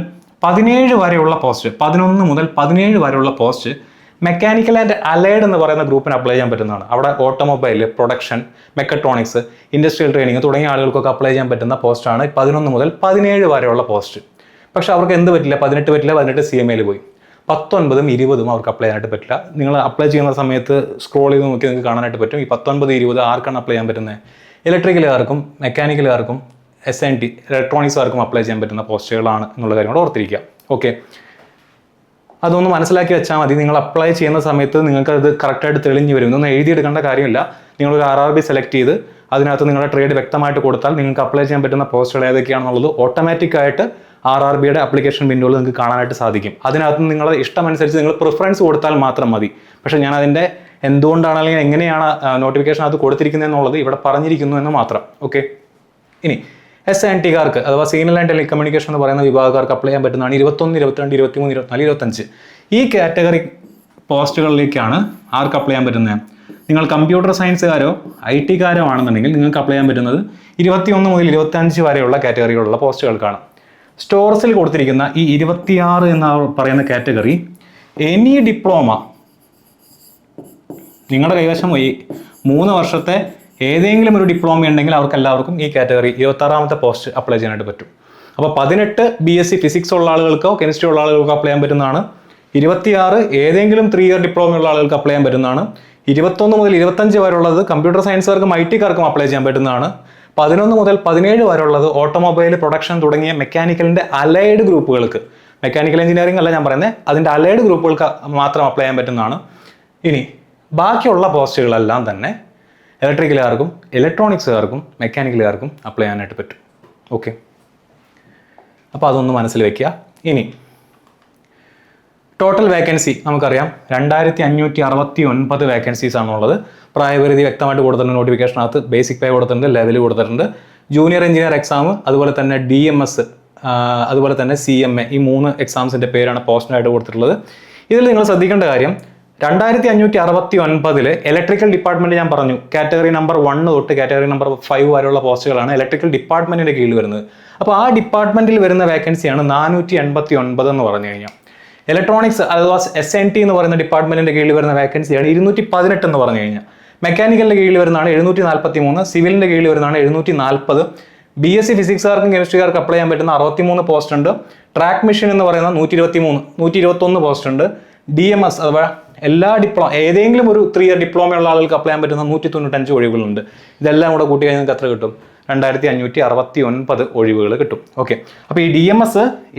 17 വരെയുള്ള പോസ്റ്റ്, 11 മുതൽ 17 വരെയുള്ള പോസ്റ്റ് മെക്കാനിക്കൽ ആൻഡ് അലൈഡ് എന്ന് പറയുന്ന ഗ്രൂപ്പിന് അപ്ലൈ ചെയ്യാൻ പറ്റുന്നതാണ്. അവിടെ automobile, production, mechatronics, industrial training തുടങ്ങിയ ആളുകൾക്കൊക്കെ അപ്ലൈ ചെയ്യാൻ പറ്റുന്ന പോസ്റ്റാണ് 11 മുതൽ 17 വരെയുള്ള പോസ്റ്റ്. പക്ഷെ അവർക്ക് എന്ത് പറ്റില്ല? 18 പറ്റില്ല, 18 CMAയിൽ പോയി. 19ഉം 20ഉം അവർക്ക് അപ്ലൈ ചെയ്യാനായിട്ട് പറ്റില്ല. നിങ്ങൾ അപ്ലൈ ചെയ്യുന്ന സമയത്ത് സ്ക്രോൾ ചെയ്ത് നോക്കി നിങ്ങൾക്ക് കാണാനായിട്ട് പറ്റും. ഈ 19, 20 ആർക്കാണ് അപ്ലൈ ചെയ്യാൻ പറ്റുന്നത്? ഇലക്ട്രിക്കലുകാർക്കും മെക്കാനിക്കലുകാർക്കും SNT ഇലക്ട്രോണിക്സുകാർക്കും അപ്ലൈ ചെയ്യാൻ പറ്റുന്ന പോസ്റ്റുകളാണ് എന്നുള്ള കാര്യം കൂടെ ഓർത്തിരിക്കുക. ഓക്കെ, അതൊന്ന് മനസ്സിലാക്കി വെച്ചാൽ മതി. നിങ്ങൾ അപ്ലൈ ചെയ്യുന്ന സമയത്ത് നിങ്ങൾക്ക് അത് കറക്റ്റായിട്ട് തെളിഞ്ഞ് വരും. ഇതൊന്നും എഴുതിയെടുക്കേണ്ട കാര്യമില്ല. നിങ്ങളൊരു RRB സെലക്ട് ചെയ്ത് അതിനകത്ത് നിങ്ങളുടെ ട്രേഡ് വ്യക്തമായിട്ട് കൊടുത്താൽ നിങ്ങൾക്ക് അപ്ലൈ ചെയ്യാൻ പറ്റുന്ന പോസ്റ്റുകൾ ഏതൊക്കെയാണെന്നുള്ളത് ഓട്ടോമാറ്റിക്കായിട്ട് RRBയുടെ ആപ്ലിക്കേഷൻ വിൻഡോയിൽ നിങ്ങൾക്ക് കാണാനായിട്ട് സാധിക്കും. അതിനകത്ത് നിങ്ങളുടെ ഇഷ്ടമനുസരിച്ച് നിങ്ങൾ പ്രിഫറൻസ് കൊടുത്താൽ മാത്രം മതി. പക്ഷേ ഞാൻ അതിൻ്റെ എന്തുകൊണ്ടാണ് അല്ലെങ്കിൽ എങ്ങനെയാണ് നോട്ടിഫിക്കേഷൻ അത് കൊടുത്തിരിക്കുന്നത് എന്നുള്ളത് ഇവിടെ പറഞ്ഞിരിക്കുന്നു എന്ന് മാത്രം. ഓക്കെ, ഇനി SNTക്കാർക്ക് അഥവാ സിഗ്നൽ ആൻഡ് ടെലികമ്മ്യൂണിക്കേഷൻ എന്ന് പറയുന്ന വിഭാഗക്കാർക്ക് അപ്ലൈ ചെയ്യാൻ പറ്റുന്നതാണ് 21, 22, 23, 24, 25. ഈ കാറ്റഗറി പോസ്റ്റുകളിലേക്കാണ് ആർക്ക് അപ്ലൈ ചെയ്യാൻ പറ്റുന്നത്? നിങ്ങൾ കമ്പ്യൂട്ടർ സയൻസുകാരോ IT-കാരോ ആണെന്നുണ്ടെങ്കിൽ നിങ്ങൾക്ക് അപ്ലൈ ചെയ്യാൻ പറ്റുന്നത് 21 മുതൽ 25 വരെയുള്ള കാറ്റഗറികളുള്ള പോസ്റ്റുകൾക്കാണ്. സ്റ്റോർസിൽ കൊടുത്തിരിക്കുന്ന ഈ 26 എന്ന് പറയുന്ന കാറ്റഗറി എനി ഡിപ്ലോമ, നിങ്ങളുടെ കൈവശം ഈ 3 വർഷത്തെ ഏതെങ്കിലും ഒരു ഡിപ്ലോമ ഉണ്ടെങ്കിൽ അവർക്ക് എല്ലാവർക്കും ഈ കാറ്റഗറി 26ാമത്തെ പോസ്റ്റ് അപ്ലൈ ചെയ്യാനായിട്ട് പറ്റും. അപ്പോൾ 18 BSc ഫിസിക്സ് ഉള്ള ആളുകൾക്കോ കെമിസ്ട്രി ഉള്ള ആളുകൾക്കോ അപ്ലൈ ചെയ്യാൻ പറ്റുന്നതാണ്. 26 ഏതെങ്കിലും 3 ഇയർ ഡിപ്ലോമ ഉള്ള ആളുകൾക്ക് അപ്ലൈ ചെയ്യാൻ പറ്റുന്നതാണ്. 21 മുതൽ 25 വരെ ഉള്ളത് കമ്പ്യൂട്ടർ സയൻസുകാർക്കും IT-കാർക്കും അപ്ലൈ ചെയ്യാൻ പറ്റുന്നതാണ്. 11 മുതൽ 17 വരെ ഉള്ളത് ഓട്ടോമൊബൈൽ, പ്രൊഡക്ഷൻ തുടങ്ങിയ മെക്കാനിക്കലിൻ്റെ അലൈഡ് ഗ്രൂപ്പുകൾക്ക്, മെക്കാനിക്കൽ എഞ്ചിനീയറിംഗ് അല്ല ഞാൻ പറയുന്നത്, അതിൻ്റെ അലൈഡ് ഗ്രൂപ്പുകൾക്ക് മാത്രം അപ്ലൈ ചെയ്യാൻ പറ്റുന്നതാണ്. ഇനി ബാക്കിയുള്ള പോസ്റ്റുകളെല്ലാം തന്നെ ഇലക്ട്രിക്കലുകാർക്കും ഇലക്ട്രോണിക്സുകാർക്കും മെക്കാനിക്കലുകാർക്കും അപ്ലൈ ചെയ്യാനായിട്ട് പറ്റും. ഓക്കെ, അപ്പോൾ അതൊന്ന് മനസ്സിൽ വെക്കുക. ഇനി ടോട്ടൽ വേക്കൻസി നമുക്കറിയാം 2569 വേക്കൻസീസ് ആണുള്ളത്. പ്രായപരിധി വ്യക്തമായിട്ട് കൊടുത്തിട്ടുണ്ട് നോട്ടിഫിക്കേഷനകത്ത്. ബേസിക് പേ കൊടുത്തിട്ടുണ്ട്, ലെവൽ കൊടുത്തിട്ടുണ്ട്. ജൂനിയർ എഞ്ചിനീയർ എക്സാം, അതുപോലെ തന്നെ DMS, അതുപോലെ തന്നെ CMA, ഈ 3 എക്സാംസിൻ്റെ പേരാണ് പോസ്റ്റിനായിട്ട് കൊടുത്തിട്ടുള്ളത്. ഇതിൽ നിങ്ങൾ ശ്രദ്ധിക്കേണ്ട കാര്യം 2569 ഇലക്ട്രിക്കൽ ഡിപ്പാർട്ട്മെന്റ് ഞാൻ പറഞ്ഞു കാറ്റഗറി നമ്പർ 1 തൊട്ട് കാറ്റഗറി നമ്പർ 5 വരെയുള്ള പോസ്റ്റുകളാണ് ഇലക്ട്രിക്കൽ ഡിപ്പാർട്ട്മെന്റിന്റെ കീഴിൽ വരുന്നത്. അപ്പോൾ ആ ഡിപ്പാർട്ട്മെന്റിൽ വരുന്ന വേക്കൻസിയാണ് 489 എന്ന് പറഞ്ഞു കഴിഞ്ഞാൽ. ഇലക്ട്രോണിക്സ് അഥവാ SNT എന്ന് പറയുന്ന ഡിപ്പാർട്ട്മെന്റിന്റെ കീഴിൽ വരുന്ന വേക്കൻസിയാണ് 218 എന്ന് പറഞ്ഞു കഴിഞ്ഞാൽ. മെക്കാനിക്കലിന്റെ കീഴിൽ വരുന്നതാണ് 743, സിവിലിന്റെ കീഴിൽ വരുന്നതാണ് 740. BSc ഫിസിക്സുകാർക്കും കെമിസ്ട്രിക്കാർക്കും അപ്ലൈ ചെയ്യാൻ പറ്റുന്ന 63 പോസ്റ്റ് ഉണ്ട്. ട്രാക്ക് മെഷീൻ എന്ന് പറയുന്ന 121 പോസ്റ്റ് ഉണ്ട്. DMS അഥവാ എല്ലാ ഏതെങ്കിലും ഒരു 3 ഇയർ ഡിപ്ലോമയുള്ള ആളുകൾക്ക് അപ്ലൈ ചെയ്യാൻ പറ്റുന്ന 195 ഒഴിവുകളുണ്ട്. ഇതെല്ലാം കൂടെ കൂട്ടി കഴിഞ്ഞാൽ എത്ര കിട്ടും? 2569 ഒഴിവുകൾ കിട്ടും. ഓക്കെ, അപ്പോൾ ഈ DMS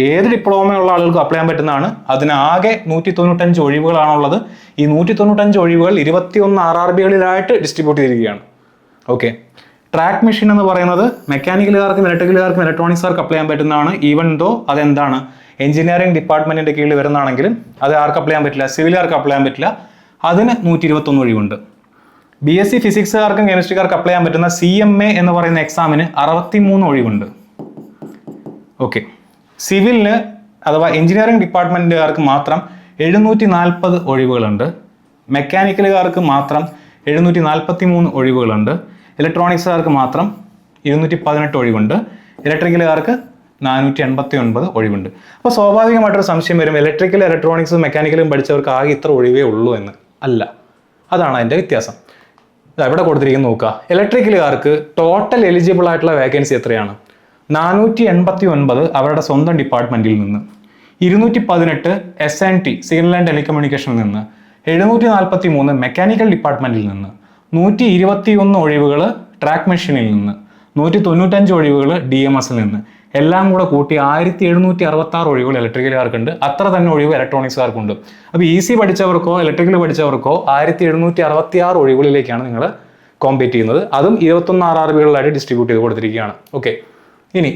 ഏത് ഡിപ്ലോമയുള്ള ആളുകൾക്ക് അപ്ലൈ ചെയ്യാൻ പറ്റുന്നതാണ്. അതിനാകെ 195 ഒഴിവുകളാണുള്ളത്. ഈ 195 ഒഴിവുകൾ 21 RRBകളിലായിട്ട് ഡിസ്ട്രിബ്യൂട്ട് ചെയ്തിരിക്കുകയാണ്. ഓക്കെ, ട്രാക്ക് മെഷീൻ എന്ന് പറയുന്നത് മെക്കാനിക്കലുകാർക്കും ഇലക്ട്രിക്കലുകാർക്കും ഇലക്ട്രോണിക്സുകാർക്ക് അപ്ലൈ ചെയ്യാൻ പറ്റുന്നതാണ്. ഈവൻ ദോ അതെന്താണ് എഞ്ചിനീയറിംഗ് ഡിപ്പാർട്ട്മെന്റിന്റെ കീഴിൽ വരുന്നതാണെങ്കിലും അത് ആർക്ക് അപ്ലൈ ചെയ്യാൻ പറ്റില്ല, സിവിലുകാർക്ക് അപ്ലൈ ചെയ്യാൻ പറ്റില്ല. അതിന് 121 ഒഴിവുണ്ട്. BSc ഫിസിക്സുകാർക്കും കെമിസ്ട്രിക്കാർക്ക് അപ്ലൈ ചെയ്യാൻ പറ്റുന്ന CMA എന്ന് പറയുന്ന എക്സാമിന് 63 ഒഴിവുണ്ട്. ഓക്കെ, സിവിലിന് അഥവാ എഞ്ചിനീയറിംഗ് ഡിപ്പാർട്ട്മെന്റുകാർക്ക് മാത്രം 740 ഒഴിവുകളുണ്ട്. മെക്കാനിക്കലുകാർക്ക് മാത്രം 743 ഒഴിവുകളുണ്ട്. ഇലക്ട്രോണിക്സുകാർക്ക് മാത്രം 218 ഒഴിവുണ്ട്. ഇലക്ട്രിക്കലുകാർക്ക് 489 ഒഴിവുണ്ട്. അപ്പോൾ സ്വാഭാവികമായിട്ടൊരു സംശയം വരും, ഇലക്ട്രിക്കൽ ഇലക്ട്രോണിക്സും മെക്കാനിക്കലും പഠിച്ചവർക്ക് ആകെ ഇത്ര ഒഴിവേ ഉള്ളൂ എന്ന്. അല്ല, അതാണ് അതിൻ്റെ വ്യത്യാസം. ഇവിടെ കൊടുത്തിരിക്കുന്നത് നോക്കുക. ഇലക്ട്രിക്കലുകാർക്ക് ടോട്ടൽ എലിജിബിൾ ആയിട്ടുള്ള വേക്കൻസി എത്രയാണ്? 489 അവരുടെ സ്വന്തം ഡിപ്പാർട്ട്മെന്റിൽ നിന്ന്, 218 SNT സിഗ്നൽ ആൻഡ് ടെലികമ്മ്യൂണിക്കേഷനിൽ നിന്ന്, 743 മെക്കാനിക്കൽ ഡിപ്പാർട്ട്മെന്റിൽ നിന്ന്, 121 ഒഴിവുകൾ ട്രാക്ക് മെഷീനിൽ നിന്ന്, 195 ഒഴിവുകൾ DMSൽ നിന്ന്, എല്ലാം കൂടെ കൂട്ടി 1766 ഒഴിവുകൾ ഇലക്ട്രിക്കലുകാർക്കുണ്ട്. അത്ര തന്നെ ഒഴിവ് ഇലക്ട്രോണിക്സുകാർക്കുണ്ട്. അപ്പോൾ EC പഠിച്ചവർക്കോ ഇലക്ട്രിക്കൽ പഠിച്ചവർക്കോ 1766 ഒഴിവുകളിലേക്കാണ് നിങ്ങൾ കോമ്പീറ്റ് ചെയ്യുന്നത്. അതും 21 RRBകളിലായിട്ട് ഡിസ്ട്രിബ്യൂട്ട് ചെയ്ത് കൊടുത്തിരിക്കുകയാണ്. ഓക്കെ, ഇനി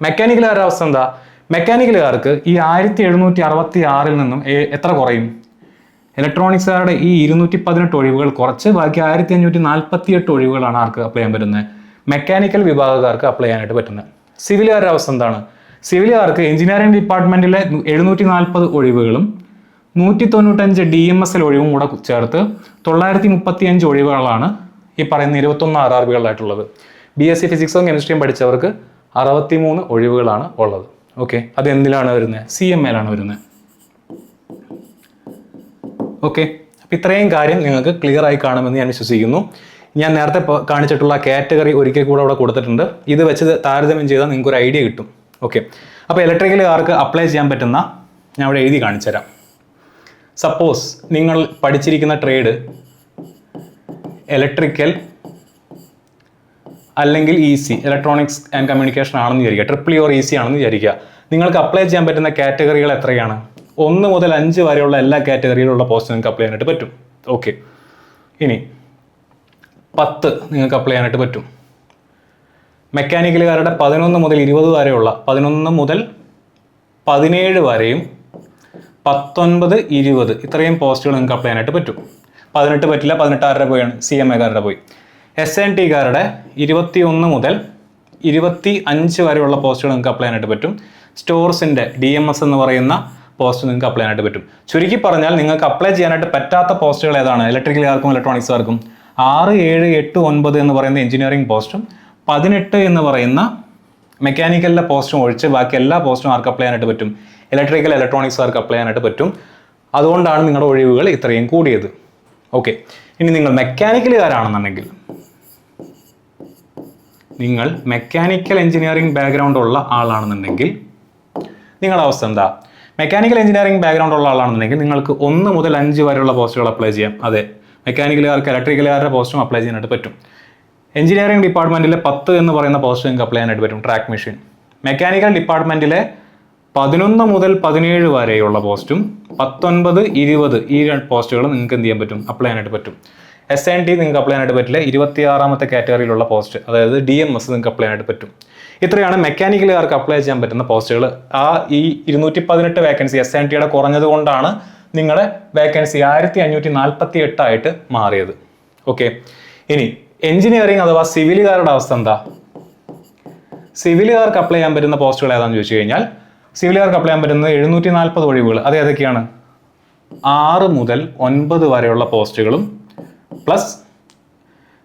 മെക്കാനിക്കലുകാരുടെ അവസ്ഥ എന്താ? മെക്കാനിക്കലുകാർക്ക് ഈ 1766 നിന്നും എത്ര കുറയും? ഇലക്ട്രോണിക്സുകാരുടെ ഈ 218 ഒഴിവുകൾ കുറച്ച് ബാക്കി 1548 ഒഴിവുകളാണ് ആർക്ക് അപ്ലൈ ചെയ്യാൻ പറ്റുന്നത്? മെക്കാനിക്കൽ വിഭാഗക്കാർക്ക് അപ്ലൈ ചെയ്യാനായിട്ട് പറ്റുന്നത്. സിവിലുകാരുടെ അവസ്ഥ എന്താണ്? സിവിലുകാർക്ക് എഞ്ചിനീയറിംഗ് ഡിപ്പാർട്ട്മെന്റിലെ 740 ഒഴിവുകളും 195 DMSൽ ഒഴിവും കൂടെ ചേർത്ത് 935 ഒഴിവുകളാണ് ഈ പറയുന്ന 21 RRBകളിലായിട്ടുള്ളത്. BSc ഫിസിക്സും കെമിസ്ട്രിയും പഠിച്ചവർക്ക് 63 ഒഴിവുകളാണ് ഉള്ളത്. ഓക്കെ, അത് എന്തിലാണ് വരുന്നത്? CMAയിലാണ് വരുന്നത്. ഓക്കെ, അപ്പം ഇത്രയും കാര്യം നിങ്ങൾക്ക് ക്ലിയർ ആയി കാണുമെന്ന് ഞാൻ വിശ്വസിക്കുന്നു. ഞാൻ നേരത്തെ കാണിച്ചിട്ടുള്ള കാറ്റഗറി ഒരിക്കൽ കൂടെ അവിടെ കൊടുത്തിട്ടുണ്ട്. ഇത് വെച്ച് താരതമ്യം ചെയ്താൽ നിങ്ങൾക്ക് ഒരു ഐഡിയ കിട്ടും. ഓക്കെ, അപ്പോൾ ഇലക്ട്രിക്കലുകാർക്ക് അപ്ലൈ ചെയ്യാൻ പറ്റുന്ന ഞാൻ ഇവിടെ എഴുതി കാണിച്ചു തരാം. സപ്പോസ് നിങ്ങൾ പഠിച്ചിരിക്കുന്ന ട്രേഡ് ഇലക്ട്രിക്കൽ അല്ലെങ്കിൽ EC ഇലക്ട്രോണിക്സ് ആൻഡ് കമ്മ്യൂണിക്കേഷൻ ആണെന്ന് വിചാരിക്കുക, EEE or EC ആണെന്ന് വിചാരിക്കുക. നിങ്ങൾക്ക് അപ്ലൈ ചെയ്യാൻ പറ്റുന്ന കാറ്റഗറികൾ എത്രയാണ്? 1 മുതൽ 5 വരെയുള്ള എല്ലാ കാറ്റഗറിയിലുള്ള പോസ്റ്റ് നിങ്ങൾക്ക് അപ്ലൈ ചെയ്യാനായിട്ട് പറ്റും. ഓക്കെ, ഇനി 10 നിങ്ങൾക്ക് അപ്ലൈ ചെയ്യാനായിട്ട് പറ്റും. മെക്കാനിക്കലുകാരുടെ 11 മുതൽ 20 വരെയുള്ള 11 മുതൽ 17 വരെയും 19, 20 ഇത്രയും പോസ്റ്റുകൾ നിങ്ങൾക്ക് അപ്ലൈ ചെയ്യാനായിട്ട് പറ്റും. 18 പറ്റില്ല, 18 പോയാണ് CMAക്കാരുടെ പോയി. SNTക്കാരുടെ 21 മുതൽ 25 വരെയുള്ള പോസ്റ്റുകൾ നിങ്ങൾക്ക് അപ്ലൈ ചെയ്യാനായിട്ട് പറ്റും. സ്റ്റോർസിൻ്റെ DMS എന്ന് പറയുന്ന പോസ്റ്റ് നിങ്ങൾക്ക് അപ്ലൈ ചെയ്യാനായിട്ട് പറ്റും. ചുരുക്കി പറഞ്ഞാൽ നിങ്ങൾക്ക് അപ്ലൈ ചെയ്യാനായിട്ട് പറ്റാത്ത പോസ്റ്റുകൾ ഏതാണ്? ഇലക്ട്രിക്കലുകാർക്കും ഇലക്ട്രോണിക്സുകാർക്കും 6, 7, 8, 9 എന്ന് പറയുന്ന എഞ്ചിനീയറിംഗ് പോസ്റ്റും 18 എന്ന് പറയുന്ന മെക്കാനിക്കലിൻ്റെ പോസ്റ്റും ഒഴിച്ച് ബാക്കി എല്ലാ പോസ്റ്റും ആർക്ക് അപ്ലൈ ചെയ്യാനായിട്ട് പറ്റും? ഇലക്ട്രിക്കൽ ഇലക്ട്രോണിക്സുകാർക്ക് അപ്ലൈ ചെയ്യാനായിട്ട് പറ്റും. അതുകൊണ്ടാണ് നിങ്ങളുടെ ഒഴിവുകൾ ഇത്രയും കൂടിയത്. ഓക്കെ, ഇനി നിങ്ങൾ മെക്കാനിക്കലുകാരാണെന്നുണ്ടെങ്കിൽ, നിങ്ങൾ മെക്കാനിക്കൽ എഞ്ചിനീയറിംഗ് ബാക്ക്ഗ്രൗണ്ട് ഉള്ള ആളാണെന്നുണ്ടെങ്കിൽ നിങ്ങളുടെ അവസ്ഥ എന്താ? മെക്കാനിക്കൽ എഞ്ചിനീയറിംഗ് ബാക്ക്ഗ്രൗണ്ട് ഉള്ള ആളാണെന്നുണ്ടെങ്കിൽ നിങ്ങൾക്ക് 1 മുതൽ 5 വരെയുള്ള പോസ്റ്റുകൾ അപ്ലൈ ചെയ്യാം. അതെ, മെക്കാനിക്കലുകാർക്ക് ഇലക്ട്രിക്കലുകാരുടെ പോസ്റ്റും അപ്ലൈ ചെയ്യാനായിട്ട് പറ്റും. എഞ്ചിനീയറിംഗ് ഡിപ്പാർട്ട്മെന്റിലെ 10 എന്ന് പറയുന്ന പോസ്റ്റ് നിങ്ങൾക്ക് അപ്ലൈ ചെയ്യാനായിട്ട് പറ്റും, ട്രാക്ക് മെഷീൻ. മെക്കാനിക്കൽ ഡിപ്പാർട്ട്മെന്റിലെ 11 മുതൽ 17 വരെയുള്ള പോസ്റ്റും 19, 20 ഈ പോസ്റ്റുകൾ നിങ്ങൾക്ക് എന്ത് ചെയ്യാൻ പറ്റും? അപ്ലൈ ചെയ്യാനായിട്ട് പറ്റും. SNT നിങ്ങൾക്ക് അപ്ലൈ ചെയ്യാനായിട്ട് പറ്റില്ല. 26ാമത്തെ കാറ്റഗറിയിലുള്ള പോസ്റ്റ്, അതായത് DMS നിങ്ങൾക്ക് അപ്ലൈ ചെയ്യാനായിട്ട് പറ്റും. ഇത്രയാണ് മെക്കാനിക്കലുകാർക്ക് അപ്ലൈ ചെയ്യാൻ പറ്റുന്ന പോസ്റ്റുകൾ. ഈ 218 വേക്കൻസി SNTയുടെ കുറഞ്ഞത് കൊണ്ടാണ് നിങ്ങളുടെ വേക്കൻസി 1548 ആയിട്ട് മാറിയത്. ഓക്കെ, ഇനി എഞ്ചിനീയറിംഗ് അഥവാ സിവിലുകാരുടെ അവസ്ഥ എന്താ? സിവിലുകാർക്ക് അപ്ലൈ ചെയ്യാൻ പറ്റുന്ന പോസ്റ്റുകൾ ഏതാണെന്ന് ചോദിച്ചു കഴിഞ്ഞാൽ, സിവിലുകാർക്ക് അപ്ലൈ ചെയ്യാൻ പറ്റുന്നത് 740 ഒഴിവുകൾ. അത് ഏതൊക്കെയാണ്? 6 മുതൽ 9 വരെയുള്ള പോസ്റ്റുകളും പ്ലസ്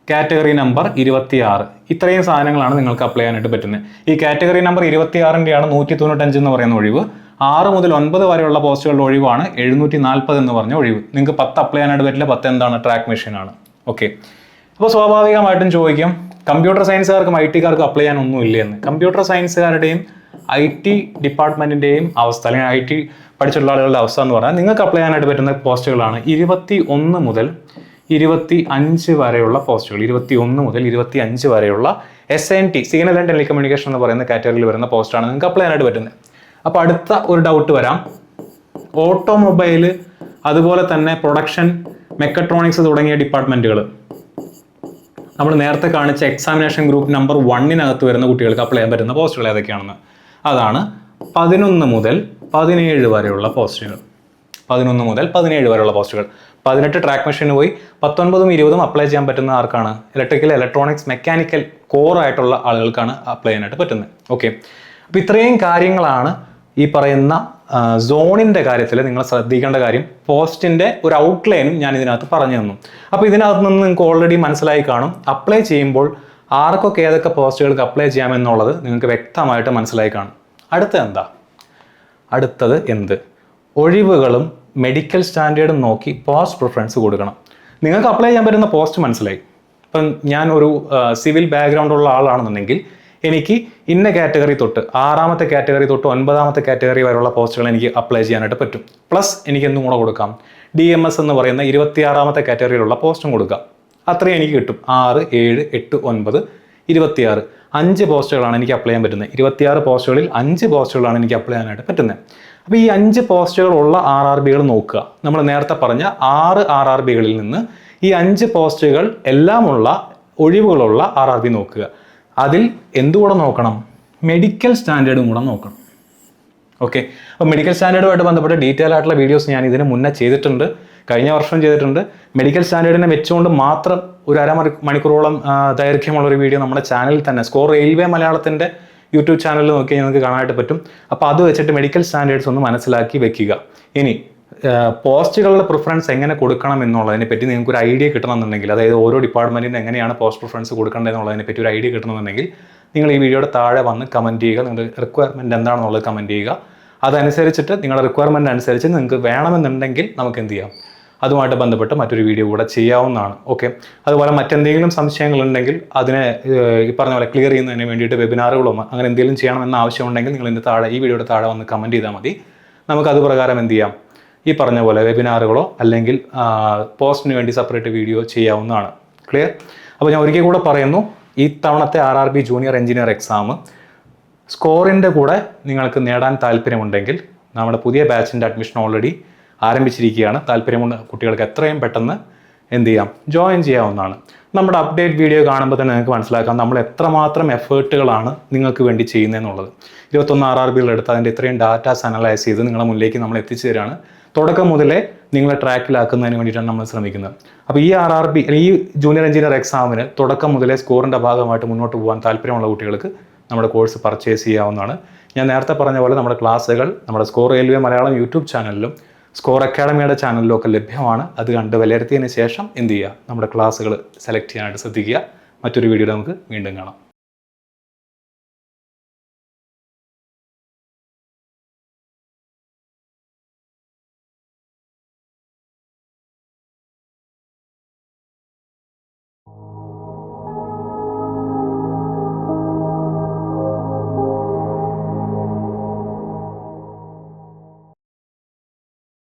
കാറ്റഗറി നമ്പർ 26. ഇത്രയും സാധനങ്ങളാണ് നിങ്ങൾക്ക് അപ്ലൈ ചെയ്യാനായിട്ട് പറ്റുന്നത്. ഈ കാറ്റഗറി നമ്പർ 26ൻ്റെയാണ് 195 എന്ന് പറയുന്ന ഒഴിവ്. 6 മുതൽ 9 വരെയുള്ള പോസ്റ്റുകളുടെ ഒഴിവാണ് 740 എന്ന് പറഞ്ഞ ഒഴിവ്. നിങ്ങൾക്ക് 10 അപ്ലൈ ചെയ്യാനായിട്ട് പറ്റില്ല. 10 എന്താണ്? ട്രാക്ക് മെഷീനാണ്. ഓക്കെ, അപ്പോൾ സ്വാഭാവികമായിട്ടും ചോദിക്കും, കമ്പ്യൂട്ടർ സയൻസുകാർക്കും IT കാർക്കും അപ്ലൈ ചെയ്യാൻ ഒന്നും ഇല്ല എന്ന്. കമ്പ്യൂട്ടർ സയൻസുകാരുടെയും IT ഡിപ്പാർട്ട്മെന്റിന്റെയും അവസ്ഥ, അല്ലെങ്കിൽ IT പഠിച്ചിട്ടുള്ള ആളുകളുടെ അവസ്ഥ എന്ന് പറഞ്ഞാൽ, നിങ്ങൾക്ക് അപ്ലൈ ചെയ്യാനായിട്ട് പറ്റുന്ന പോസ്റ്റുകളാണ് 21 മുതൽ 25 വരെയുള്ള പോസ്റ്റുകൾ. 21 മുതൽ 25 വരെയുള്ള SNT, സിഗ്നൽ ആൻഡ് ടെലികമ്മ്യൂണിക്കേഷൻ എന്ന് പറയുന്ന കാറ്റഗറിയിൽ വരുന്ന പോസ്റ്റാണ് നിങ്ങൾക്ക് അപ്ലൈ ചെയ്യാനായിട്ട് പറ്റുന്നത്. അപ്പോൾ അടുത്ത ഒരു ഡൗട്ട് വരാം, ഓട്ടോമൊബൈല്, അതുപോലെ തന്നെ പ്രൊഡക്ഷൻ, മെക്കട്രോണിക്സ് തുടങ്ങിയ ഡിപ്പാർട്ട്മെന്റുകൾ, നമ്മൾ നേരത്തെ കാണിച്ച എക്സാമിനേഷൻ ഗ്രൂപ്പ് നമ്പർ 1 വരുന്ന കുട്ടികൾക്ക് അപ്ലൈ ചെയ്യാൻ പറ്റുന്ന പോസ്റ്റുകൾ ഏതൊക്കെയാണെന്ന്. അതാണ് 11 മുതൽ 17 വരെയുള്ള പോസ്റ്റുകൾ. 11 മുതൽ 17 വരെയുള്ള പോസ്റ്റുകൾ. 18 ട്രാക്ക് മെഷീന് പോയി. 19ഉം 20ഉം അപ്ലൈ ചെയ്യാൻ പറ്റുന്ന ആർക്കാണ്? ഇലക്ട്രിക്കൽ, ഇലക്ട്രോണിക്സ്, മെക്കാനിക്കൽ കോർ ആയിട്ടുള്ള ആളുകൾക്കാണ് അപ്ലൈ ചെയ്യാനായിട്ട് പറ്റുന്നത്. ഓക്കെ, അപ്പോൾ ഇത്രയും കാര്യങ്ങളാണ് ഈ പറയുന്ന സോണിൻ്റെ കാര്യത്തിൽ നിങ്ങൾ ശ്രദ്ധിക്കേണ്ട കാര്യം. പോസ്റ്റിൻ്റെ ഒരു ഔട്ട്ലൈനും ഞാൻ ഇതിനകത്ത് പറഞ്ഞു തന്നു. അപ്പോൾ ഇതിനകത്ത് നിന്ന് നിങ്ങൾക്ക് ഓൾറെഡി മനസ്സിലായി കാണും, അപ്ലൈ ചെയ്യുമ്പോൾ ആർക്കൊക്കെ ഏതൊക്കെ പോസ്റ്റുകൾക്ക് അപ്ലൈ ചെയ്യാമെന്നുള്ളത് നിങ്ങൾക്ക് വ്യക്തമായിട്ട് മനസ്സിലായി കാണും. അടുത്തത് എന്ത്? ഒഴിവുകളും മെഡിക്കൽ സ്റ്റാൻഡേർഡും നോക്കി പോസ്റ്റ് പ്രിഫറൻസ് കൊടുക്കണം. നിങ്ങൾക്ക് അപ്ലൈ ചെയ്യാൻ പറ്റുന്ന പോസ്റ്റ് മനസ്സിലായി. ഇപ്പം ഞാൻ ഒരു സിവിൽ ബാക്ക്ഗ്രൗണ്ട് ഉള്ള ആളാണെന്നുണ്ടെങ്കിൽ എനിക്ക് ഇന്ന കാറ്റഗറി തൊട്ട് 6ാമത്തെ കാറ്റഗറി തൊട്ട് 9ാമത്തെ കാറ്റഗറി വരെയുള്ള പോസ്റ്റുകൾ എനിക്ക് അപ്ലൈ ചെയ്യാനായിട്ട് പറ്റും. പ്ലസ് എനിക്ക് എന്തും കൂടെ കൊടുക്കാം, DMS എന്ന് പറയുന്ന 26ാമത്തെ കാറ്റഗറിയിലുള്ള പോസ്റ്റും കൊടുക്കാം. അത്രയും എനിക്ക് കിട്ടും. 6, 7, 8, 9, 26, 5 പോസ്റ്റുകളാണ് എനിക്ക് അപ്ലൈ ചെയ്യാൻ പറ്റുന്നത്. 26 പോസ്റ്റുകളിൽ 5 പോസ്റ്റുകളാണ് എനിക്ക് അപ്ലൈ ചെയ്യാനായിട്ട് പറ്റുന്നത്. അപ്പോൾ ഈ 5 പോസ്റ്റുകളുള്ള RRBകൾ നോക്കുക. നമ്മൾ നേരത്തെ പറഞ്ഞ 6 RRBകളിൽ നിന്ന് ഈ 5 പോസ്റ്റുകൾ എല്ലാമുള്ള ഒഴിവുകളുള്ള RRB നോക്കുക. അതിൽ എന്തുകൂടെ നോക്കണം? മെഡിക്കൽ സ്റ്റാൻഡേർഡും കൂടെ നോക്കണം. ഓക്കെ, അപ്പോൾ മെഡിക്കൽ സ്റ്റാൻഡേർഡുമായിട്ട് ബന്ധപ്പെട്ട ഡീറ്റെയിൽ ആയിട്ടുള്ള വീഡിയോസ് ഞാൻ ഇതിന് മുന്നേ ചെയ്തിട്ടുണ്ട്, കഴിഞ്ഞ വർഷം ചെയ്തിട്ടുണ്ട്. മെഡിക്കൽ സ്റ്റാൻഡേർഡിനെ വെച്ചുകൊണ്ട് മാത്രം ഒരു അരമണിക്കൂറോളം ദൈർഘ്യമുള്ള ഒരു വീഡിയോ നമ്മുടെ ചാനലിൽ തന്നെ, സ്കോർ റെയിൽവേ മലയാളത്തിൻ്റെ യൂട്യൂബ് ചാനലിൽ നോക്കിയാൽ നിങ്ങൾക്ക് കാണാനായിട്ട് പറ്റും. അപ്പോൾ അത് വെച്ചിട്ട് മെഡിക്കൽ സ്റ്റാൻഡേർഡ്സ് ഒന്ന് മനസ്സിലാക്കി വെക്കുക. ഇനി പോസ്റ്റുകളുടെ പ്രിഫറൻസ് എങ്ങനെ കൊടുക്കണം എന്നുള്ളതിനെ പറ്റി നിങ്ങൾക്ക് ഒരു ഐഡിയ കിട്ടണമെന്നുണ്ടെങ്കിൽ, അതായത് ഓരോ ഡിപ്പാർട്ട്മെൻറ്റിന് എങ്ങനെയാണ് പോസ്റ്റ് പ്രിഫറൻസ് കൊടുക്കേണ്ടത് എന്നുള്ളതിനെ പറ്റി ഒരു ഐഡിയ കിട്ടണമെന്നുണ്ടെങ്കിൽ, നിങ്ങൾ ഈ വീഡിയോയുടെ താഴെ വന്ന് കമൻറ്റ് ചെയ്യുക. നിങ്ങളുടെ റിക്വയർമെൻറ്റ് എന്താണെന്നുള്ളത് കമൻറ്റ് ചെയ്യുക. അതനുസരിച്ചിട്ട് നിങ്ങളുടെ റിക്വയർമെൻറ്റ് അനുസരിച്ച് നിങ്ങൾക്ക് വേണമെന്നുണ്ടെങ്കിൽ നമുക്ക് എന്ത് ചെയ്യാം, അതുമായിട്ട് ബന്ധപ്പെട്ട് മറ്റൊരു വീഡിയോ കൂടെ ചെയ്യാവുന്നതാണ്. ഓക്കെ, അതുപോലെ മറ്റെന്തെങ്കിലും സംശയങ്ങളുണ്ടെങ്കിൽ അതിനെ ഈ പറഞ്ഞ പോലെ ക്ലിയർ ചെയ്യുന്നതിന് വേണ്ടിയിട്ട് വെബിനാറുകളോ അങ്ങനെ എന്തെങ്കിലും ചെയ്യണമെന്ന ആവശ്യമുണ്ടെങ്കിൽ നിങ്ങൾ ഇതിൻ്റെ താഴെ, ഈ വീഡിയോയുടെ താഴെ വന്ന് കമൻറ്റ് ചെയ്താൽ മതി. നമുക്കത് പ്രകാരം എന്ത് ചെയ്യാം, ഈ പറഞ്ഞ പോലെ വെബിനാറുകളോ അല്ലെങ്കിൽ പോസ്റ്റിന് വേണ്ടി സെപ്പറേറ്റ് വീഡിയോ ചെയ്യാവുന്നതാണ്. ക്ലിയർ? അപ്പോൾ ഞാൻ ഒരിക്കൽ കൂടെ പറയുന്നു, ഈ തവണത്തെ RRB ജൂനിയർ എഞ്ചിനീയർ എക്സാം സ്കോറിൻ്റെ കൂടെ നിങ്ങൾക്ക് നേടാൻ താല്പര്യമുണ്ടെങ്കിൽ നമ്മുടെ പുതിയ ബാച്ചിൻ്റെ അഡ്മിഷൻ ഓൾറെഡി ആരംഭിച്ചിരിക്കുകയാണ്. താല്പര്യമുള്ള കുട്ടികൾക്ക് എത്രയും പെട്ടെന്ന് എന്ത് ചെയ്യാം, ജോയിൻ ചെയ്യാവുന്നതാണ്. നമ്മുടെ അപ്ഡേറ്റ് വീഡിയോ കാണുമ്പോൾ തന്നെ നിങ്ങൾക്ക് മനസ്സിലാക്കാം നമ്മൾ എത്രമാത്രം എഫേർട്ടുകളാണ് നിങ്ങൾക്ക് വേണ്ടി ചെയ്യുന്നതെന്നുള്ളത്. 21 RRBകൾ എടുത്ത് അതിൻ്റെ ഇത്രയും ഡാറ്റാസ് അനലൈസ് ചെയ്ത് നിങ്ങളുടെ മുന്നിലേക്ക് നമ്മൾ എത്തിച്ചു തരാണ്. തുടക്കം മുതലേ നിങ്ങളെ ട്രാക്കിലാക്കുന്നതിന് വേണ്ടിയിട്ടാണ് നമ്മൾ ശ്രമിക്കുന്നത്. അപ്പോൾ ഈ RRB, ഈ ജൂനിയർ എഞ്ചിനീയർ എക്സാമിന് തുടക്കം മുതലേ സ്കോറിൻ്റെ ഭാഗമായിട്ട് മുന്നോട്ട് പോകാൻ താല്പര്യമുള്ള കുട്ടികൾക്ക് നമ്മുടെ കോഴ്സ് പർച്ചേസ് ചെയ്യാവുന്നതാണ്. ഞാൻ നേരത്തെ പറഞ്ഞ പോലെ നമ്മുടെ ക്ലാസ്സുകൾ നമ്മുടെ സ്കോർ റെയിൽവേ മലയാളം യൂട്യൂബ് ചാനലിലും സ്കോർ അക്കാഡമിയുടെ ചാനലിലും ഒക്കെ ലഭ്യമാണ്. അത് കണ്ട് വിലയിരുത്തിയതിന് ശേഷം എന്ത് ചെയ്യുക, നമ്മുടെ ക്ലാസ്സുകൾ സെലക്ട് ചെയ്യാനായിട്ട് ശ്രദ്ധിക്കുക. മറ്റൊരു വീഡിയോയിൽ നമുക്ക് വീണ്ടും കാണാം.